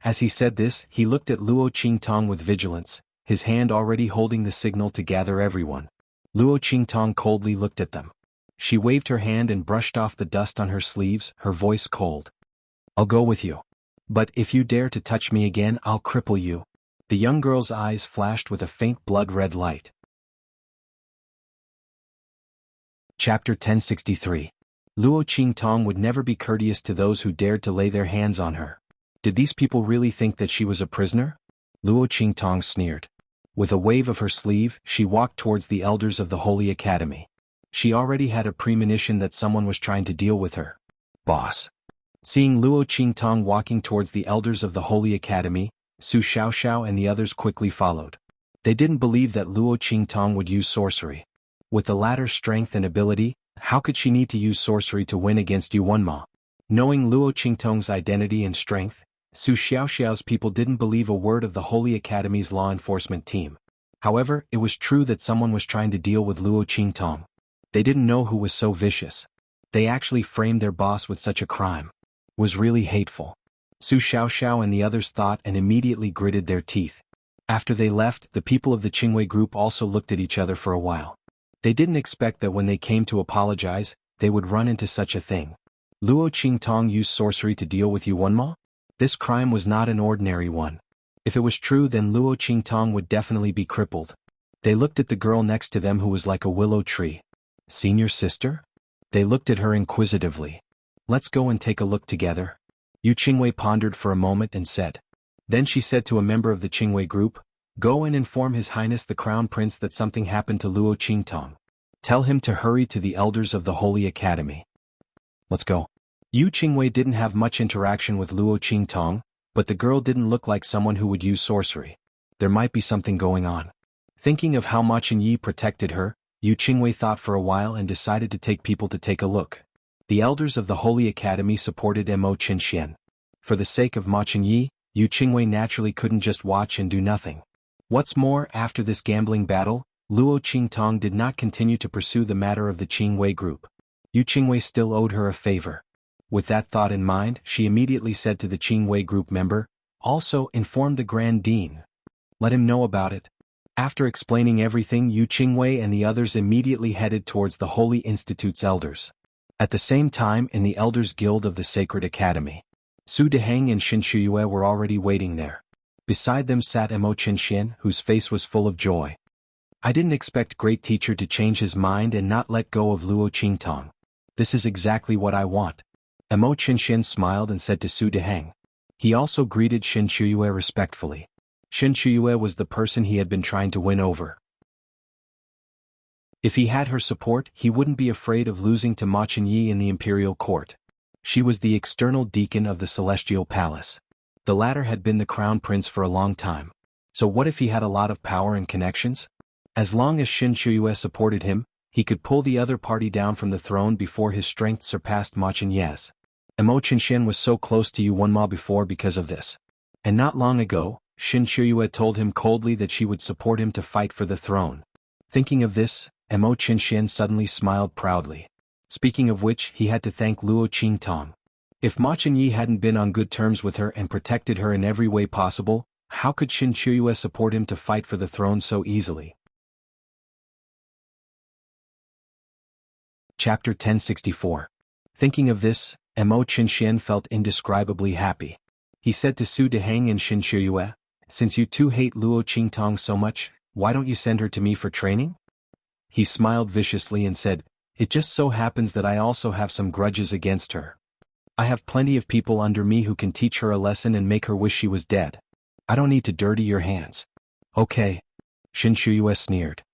As he said this, he looked at Luo Qingtong with vigilance, his hand already holding the signal to gather everyone. Luo Qingtong coldly looked at them. She waved her hand and brushed off the dust on her sleeves, her voice cold. "I'll go with you. But if you dare to touch me again, I'll cripple you." The young girl's eyes flashed with a faint blood-red light. Chapter 1063. Luo Qingtong would never be courteous to those who dared to lay their hands on her. Did these people really think that she was a prisoner? Luo Qingtong sneered. With a wave of her sleeve, she walked towards the elders of the Holy Academy. She already had a premonition that someone was trying to deal with her. Boss. Seeing Luo Qingtong walking towards the elders of the Holy Academy, Su Xiaoxiao and the others quickly followed. They didn't believe that Luo Qingtong would use sorcery. With the latter's strength and ability, how could she need to use sorcery to win against Yuanma? Knowing Luo Qingtong's identity and strength, Su Xiaoxiao's people didn't believe a word of the Holy Academy's law enforcement team. However, it was true that someone was trying to deal with Luo Qingtong. They didn't know who was so vicious. They actually framed their boss with such a crime. It was really hateful. Su Xiaoxiao and the others thought and immediately gritted their teeth. After they left, the people of the Qingwei group also looked at each other for a while. They didn't expect that when they came to apologize, they would run into such a thing. Luo Qingtong used sorcery to deal with Yuanma? This crime was not an ordinary one. If it was true, then Luo Qingtong would definitely be crippled. They looked at the girl next to them who was like a willow tree. Senior sister? They looked at her inquisitively. Let's go and take a look together. Yu Qingwei pondered for a moment and said. Then she said to a member of the Qingwei group, go and inform His Highness the Crown Prince that something happened to Luo Qingtong. Tell him to hurry to the elders of the Holy Academy. Let's go. Yu Qingwei didn't have much interaction with Luo Qingtong, but the girl didn't look like someone who would use sorcery. There might be something going on. Thinking of how Ma Qingyi protected her, Yu Qingwei thought for a while and decided to take people to take a look. The elders of the Holy Academy supported Mo Qinxian. For the sake of Ma Qingyi, Yu Qingwei naturally couldn't just watch and do nothing. What's more, after this gambling battle, Luo Qingtong did not continue to pursue the matter of the Qingwei group. Yu Qingwei still owed her a favor. With that thought in mind, she immediately said to the Qingwei group member, also inform the Grand Dean. Let him know about it. After explaining everything, Yu Qingwei and the others immediately headed towards the Holy Institute's elders. At the same time, in the Elders Guild of the Sacred Academy, Su Deheng and Xin Shuyue were already waiting there. Beside them sat Mo Qinxian, whose face was full of joy. I didn't expect Great Teacher to change his mind and not let go of Luo Qingtong. This is exactly what I want. Mo Qinxian smiled and said to Su Deheng. He also greeted Xin Shuyue respectfully. Xin Shuyue was the person he had been trying to win over. If he had her support, he wouldn't be afraid of losing to Ma Qingyi in the imperial court. She was the external deacon of the Celestial Palace. The latter had been the crown prince for a long time. So what if he had a lot of power and connections? As long as Xin Shuyue supported him, he could pull the other party down from the throne before his strength surpassed Ma Qingyi's. Mo Qinxian was so close to Yuanma before because of this. And not long ago, Xin Shuyue told him coldly that she would support him to fight for the throne. Thinking of this, Mo Qinxian suddenly smiled proudly. Speaking of which, he had to thank Luo Qingtong. If Ma Qingyi hadn't been on good terms with her and protected her in every way possible, how could Xin Shuyue support him to fight for the throne so easily? Chapter 1064. Thinking of this, Mo Qinxian felt indescribably happy. He said to Su Deheng and Xin Shuyue, since you two hate Luo Qingtong so much, why don't you send her to me for training? He smiled viciously and said, it just so happens that I also have some grudges against her. I have plenty of people under me who can teach her a lesson and make her wish she was dead. I don't need to dirty your hands. Okay. Xin Shuyue sneered.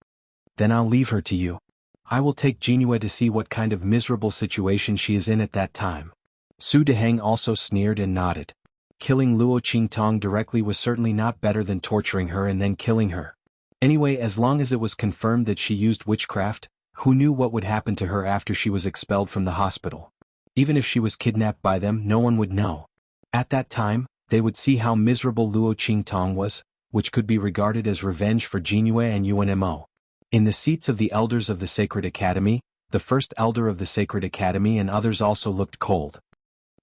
Then I'll leave her to you. I will take Jinhue to see what kind of miserable situation she is in at that time. Su Deheng also sneered and nodded. Killing Luo Qingtong directly was certainly not better than torturing her and then killing her. Anyway, as long as it was confirmed that she used witchcraft, who knew what would happen to her after she was expelled from the hospital? Even if she was kidnapped by them, no one would know. At that time, they would see how miserable Luo Qingtong was, which could be regarded as revenge for Jinhue and Yuanmo. In the seats of the elders of the Sacred Academy, the first elder of the Sacred Academy and others also looked cold.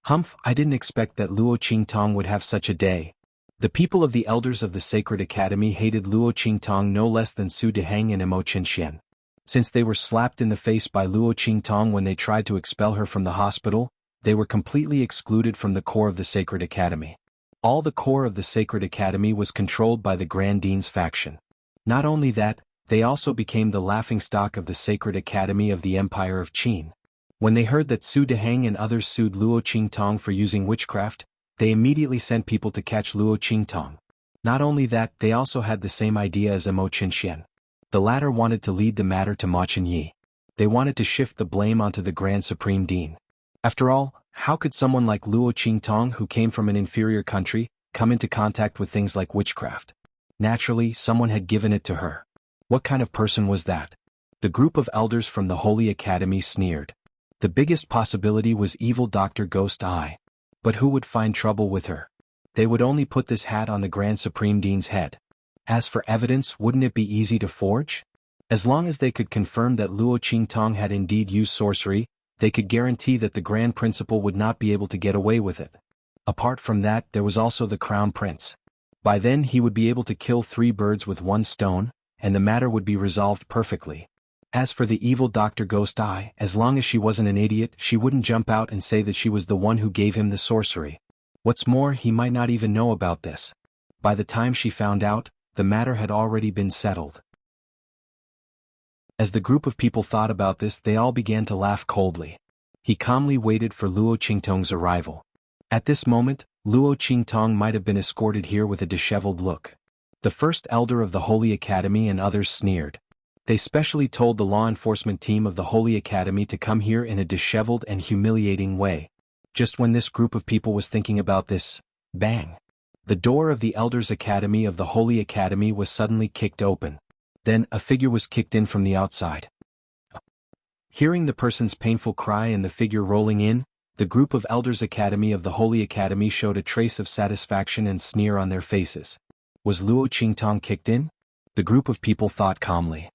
Humph, I didn't expect that Luo Qingtong would have such a day. The people of the elders of the Sacred Academy hated Luo Qingtong no less than Su Deheng and Mo Qinxian. Since they were slapped in the face by Luo Qingtong when they tried to expel her from the hospital, they were completely excluded from the core of the Sacred Academy. All the core of the Sacred Academy was controlled by the Grand Dean's faction. Not only that, they also became the laughingstock of the Sacred Academy of the Empire of Qin. When they heard that Su Deheng and others sued Luo Qingtong for using witchcraft, they immediately sent people to catch Luo Qingtong. Not only that, they also had the same idea as Imo Qinxian. The latter wanted to lead the matter to Ma Chenyi. They wanted to shift the blame onto the Grand Supreme Dean. After all, how could someone like Luo Qingtong, who came from an inferior country, come into contact with things like witchcraft? Naturally, someone had given it to her. What kind of person was that? The group of elders from the Holy Academy sneered. The biggest possibility was evil Dr. Ghost Eye. But who would find trouble with her? They would only put this hat on the Grand Supreme Dean's head. As for evidence, wouldn't it be easy to forge? As long as they could confirm that Luo Qingtong had indeed used sorcery, they could guarantee that the Grand Principal would not be able to get away with it. Apart from that, there was also the Crown Prince. By then he would be able to kill 3 birds with 1 stone, and the matter would be resolved perfectly. As for the evil Dr. Ghost Eye, as long as she wasn't an idiot, she wouldn't jump out and say that she was the one who gave him the sorcery. What's more, he might not even know about this. By the time she found out, the matter had already been settled. As the group of people thought about this, they all began to laugh coldly. He calmly waited for Luo Qingtong's arrival. At this moment, Luo Qingtong might have been escorted here with a disheveled look. The first elder of the Holy Academy and others sneered. They specially told the law enforcement team of the Holy Academy to come here in a disheveled and humiliating way. Just when this group of people was thinking about this, bang! The door of the Elders' Academy of the Holy Academy was suddenly kicked open. Then, a figure was kicked in from the outside. Hearing the person's painful cry and the figure rolling in, the group of Elders' Academy of the Holy Academy showed a trace of satisfaction and sneer on their faces. Was Luo Qingtong kicked in? The group of people thought calmly.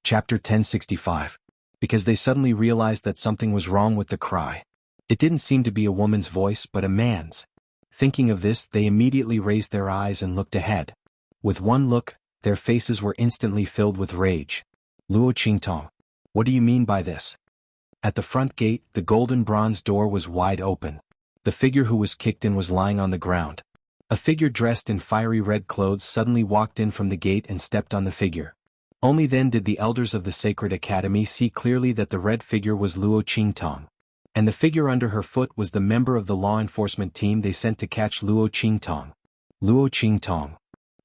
Chapter 1065. Because they suddenly realized that something was wrong with the cry. It didn't seem to be a woman's voice but a man's. Thinking of this, they immediately raised their eyes and looked ahead. With one look, their faces were instantly filled with rage. Luo Qingtong, what do you mean by this? At the front gate, the golden bronze door was wide open. The figure who was kicked in was lying on the ground. A figure dressed in fiery red clothes suddenly walked in from the gate and stepped on the figure. Only then did the elders of the Sacred Academy see clearly that the red figure was Luo Qingtong. And the figure under her foot was the member of the law enforcement team they sent to catch Luo Qingtong. Luo Qingtong.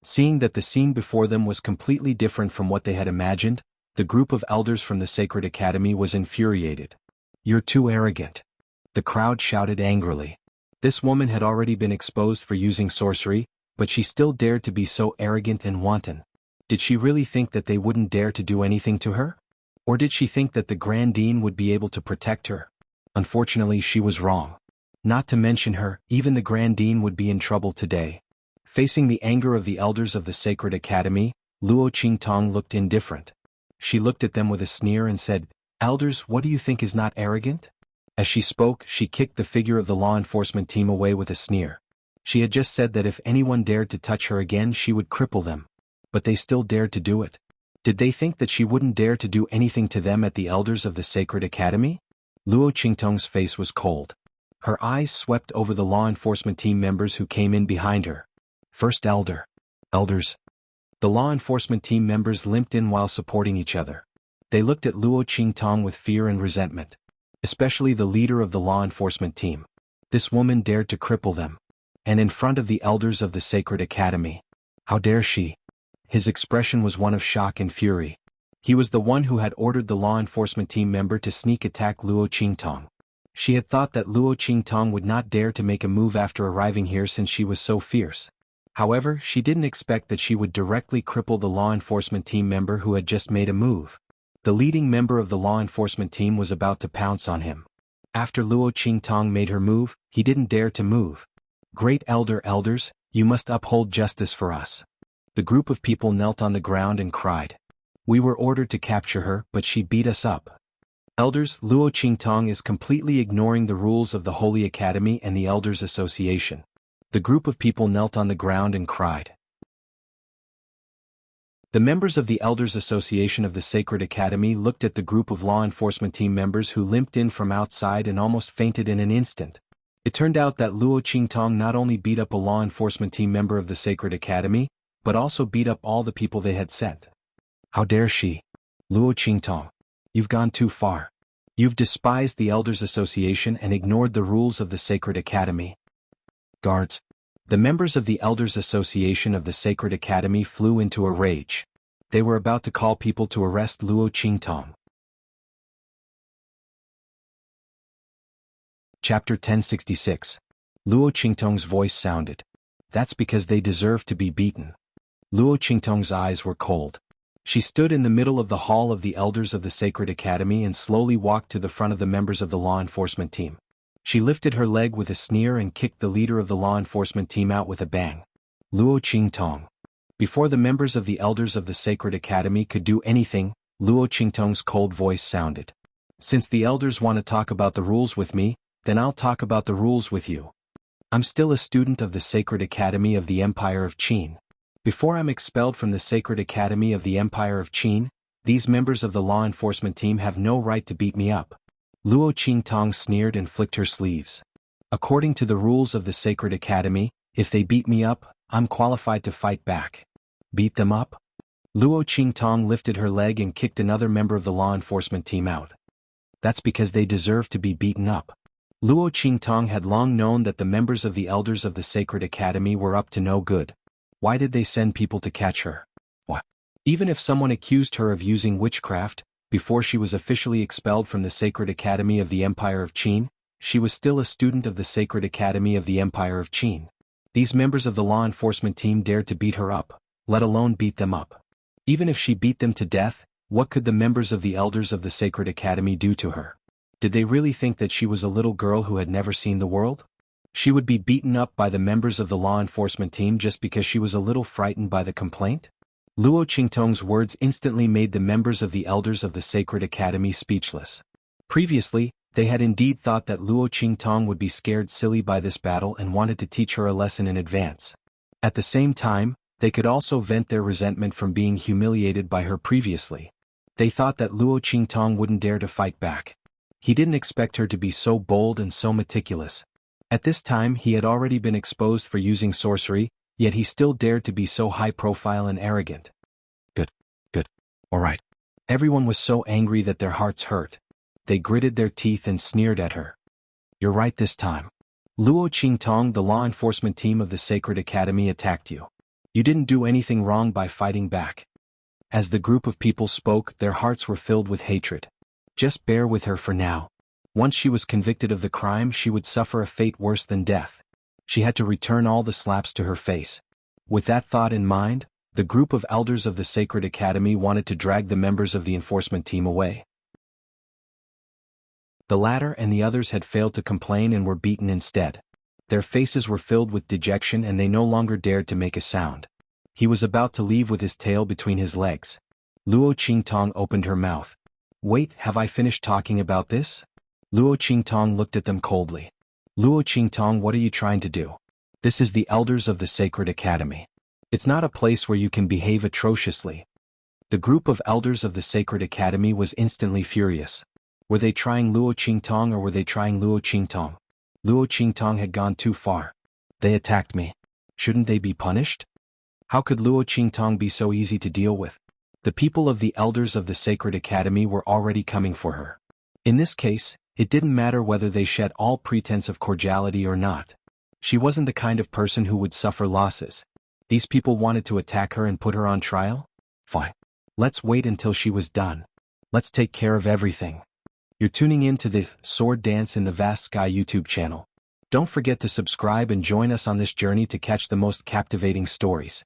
Seeing that the scene before them was completely different from what they had imagined, the group of elders from the Sacred Academy was infuriated. You're too arrogant. The crowd shouted angrily. This woman had already been exposed for using sorcery, but she still dared to be so arrogant and wanton. Did she really think that they wouldn't dare to do anything to her? Or did she think that the Grand Dean would be able to protect her? Unfortunately, she was wrong. Not to mention her, even the Grand Dean would be in trouble today. Facing the anger of the elders of the Sacred Academy, Luo Qingtong looked indifferent. She looked at them with a sneer and said, "Elders, what do you think is not arrogant?" As she spoke, she kicked the figure of the law enforcement team away with a sneer. She had just said that if anyone dared to touch her again, she would cripple them. But they still dared to do it. Did they think that she wouldn't dare to do anything to them at the elders of the Sacred Academy? Luo Qingtong's face was cold. Her eyes swept over the law enforcement team members who came in behind her. First elder. Elders. The law enforcement team members limped in while supporting each other. They looked at Luo Qingtong with fear and resentment. Especially the leader of the law enforcement team. This woman dared to cripple them. And in front of the elders of the Sacred Academy. How dare she? His expression was one of shock and fury. He was the one who had ordered the law enforcement team member to sneak attack Luo Qingtong. She had thought that Luo Qingtong would not dare to make a move after arriving here since she was so fierce. However, she didn't expect that she would directly cripple the law enforcement team member who had just made a move. The leading member of the law enforcement team was about to pounce on him. After Luo Qingtong made her move, he didn't dare to move. Great elders, you must uphold justice for us. The group of people knelt on the ground and cried. We were ordered to capture her, but she beat us up. Elders, Luo Qingtong is completely ignoring the rules of the Holy Academy and the Elders Association. The group of people knelt on the ground and cried. The members of the Elders Association of the Sacred Academy looked at the group of law enforcement team members who limped in from outside and almost fainted in an instant. It turned out that Luo Qingtong not only beat up a law enforcement team member of the Sacred Academy, but also beat up all the people they had sent. How dare she? Luo Qingtong. You've gone too far. You've despised the Elders Association and ignored the rules of the Sacred Academy. Guards. The members of the Elders Association of the Sacred Academy flew into a rage. They were about to call people to arrest Luo Qingtong. Chapter 1066. Luo Qingtong's voice sounded. That's because they deserve to be beaten. Luo Qingtong's eyes were cold. She stood in the middle of the hall of the Elders of the Sacred Academy and slowly walked to the front of the members of the law enforcement team. She lifted her leg with a sneer and kicked the leader of the law enforcement team out with a bang. Luo Qingtong. Before the members of the Elders of the Sacred Academy could do anything, Luo Qingtong's cold voice sounded. Since the Elders want to talk about the rules with me, then I'll talk about the rules with you. I'm still a student of the Sacred Academy of the Empire of Qin. Before I'm expelled from the Sacred Academy of the Empire of Qin, these members of the law enforcement team have no right to beat me up. Luo Qingtong sneered and flicked her sleeves. According to the rules of the Sacred Academy, if they beat me up, I'm qualified to fight back. Beat them up? Luo Qingtong lifted her leg and kicked another member of the law enforcement team out. That's because they deserve to be beaten up. Luo Qingtong had long known that the members of the Elders of the Sacred Academy were up to no good. Why did they send people to catch her? What? Even if someone accused her of using witchcraft, before she was officially expelled from the Sacred Academy of the Empire of Qin, she was still a student of the Sacred Academy of the Empire of Qin. These members of the law enforcement team dared to beat her up, let alone beat them up. Even if she beat them to death, what could the members of the Elders of the Sacred Academy do to her? Did they really think that she was a little girl who had never seen the world? She would be beaten up by the members of the law enforcement team just because she was a little frightened by the complaint? Luo Qingtong's words instantly made the members of the Elders of the Sacred Academy speechless. Previously, they had indeed thought that Luo Qingtong would be scared silly by this battle and wanted to teach her a lesson in advance. At the same time, they could also vent their resentment from being humiliated by her previously. They thought that Luo Qingtong wouldn't dare to fight back. He didn't expect her to be so bold and so meticulous. At this time he had already been exposed for using sorcery, yet he still dared to be so high-profile and arrogant. Good. All right. Everyone was so angry that their hearts hurt. They gritted their teeth and sneered at her. You're right this time. Luo Qingtong, the law enforcement team of the Sacred Academy attacked you. You didn't do anything wrong by fighting back. As the group of people spoke, their hearts were filled with hatred. Just bear with her for now. Once she was convicted of the crime, she would suffer a fate worse than death. She had to return all the slaps to her face. With that thought in mind, the group of Elders of the Sacred Academy wanted to drag the members of the enforcement team away. The latter and the others had failed to complain and were beaten instead. Their faces were filled with dejection and they no longer dared to make a sound. He was about to leave with his tail between his legs. Luo Qingtong opened her mouth. Wait, have I finished talking about this? Luo Qingtong looked at them coldly. Luo Qingtong, what are you trying to do? This is the Elders of the Sacred Academy. It's not a place where you can behave atrociously. The group of Elders of the Sacred Academy was instantly furious. Were they trying Luo Qingtong or were they trying Luo Qingtong? Luo Qingtong had gone too far. They attacked me. Shouldn't they be punished? How could Luo Qingtong be so easy to deal with? The people of the Elders of the Sacred Academy were already coming for her. In this case, it didn't matter whether they shed all pretense of cordiality or not. She wasn't the kind of person who would suffer losses. These people wanted to attack her and put her on trial? Fine. Let's wait until she was done. Let's take care of everything. You're tuning in to the Sword Dance in the Vast Sky YouTube channel. Don't forget to subscribe and join us on this journey to catch the most captivating stories.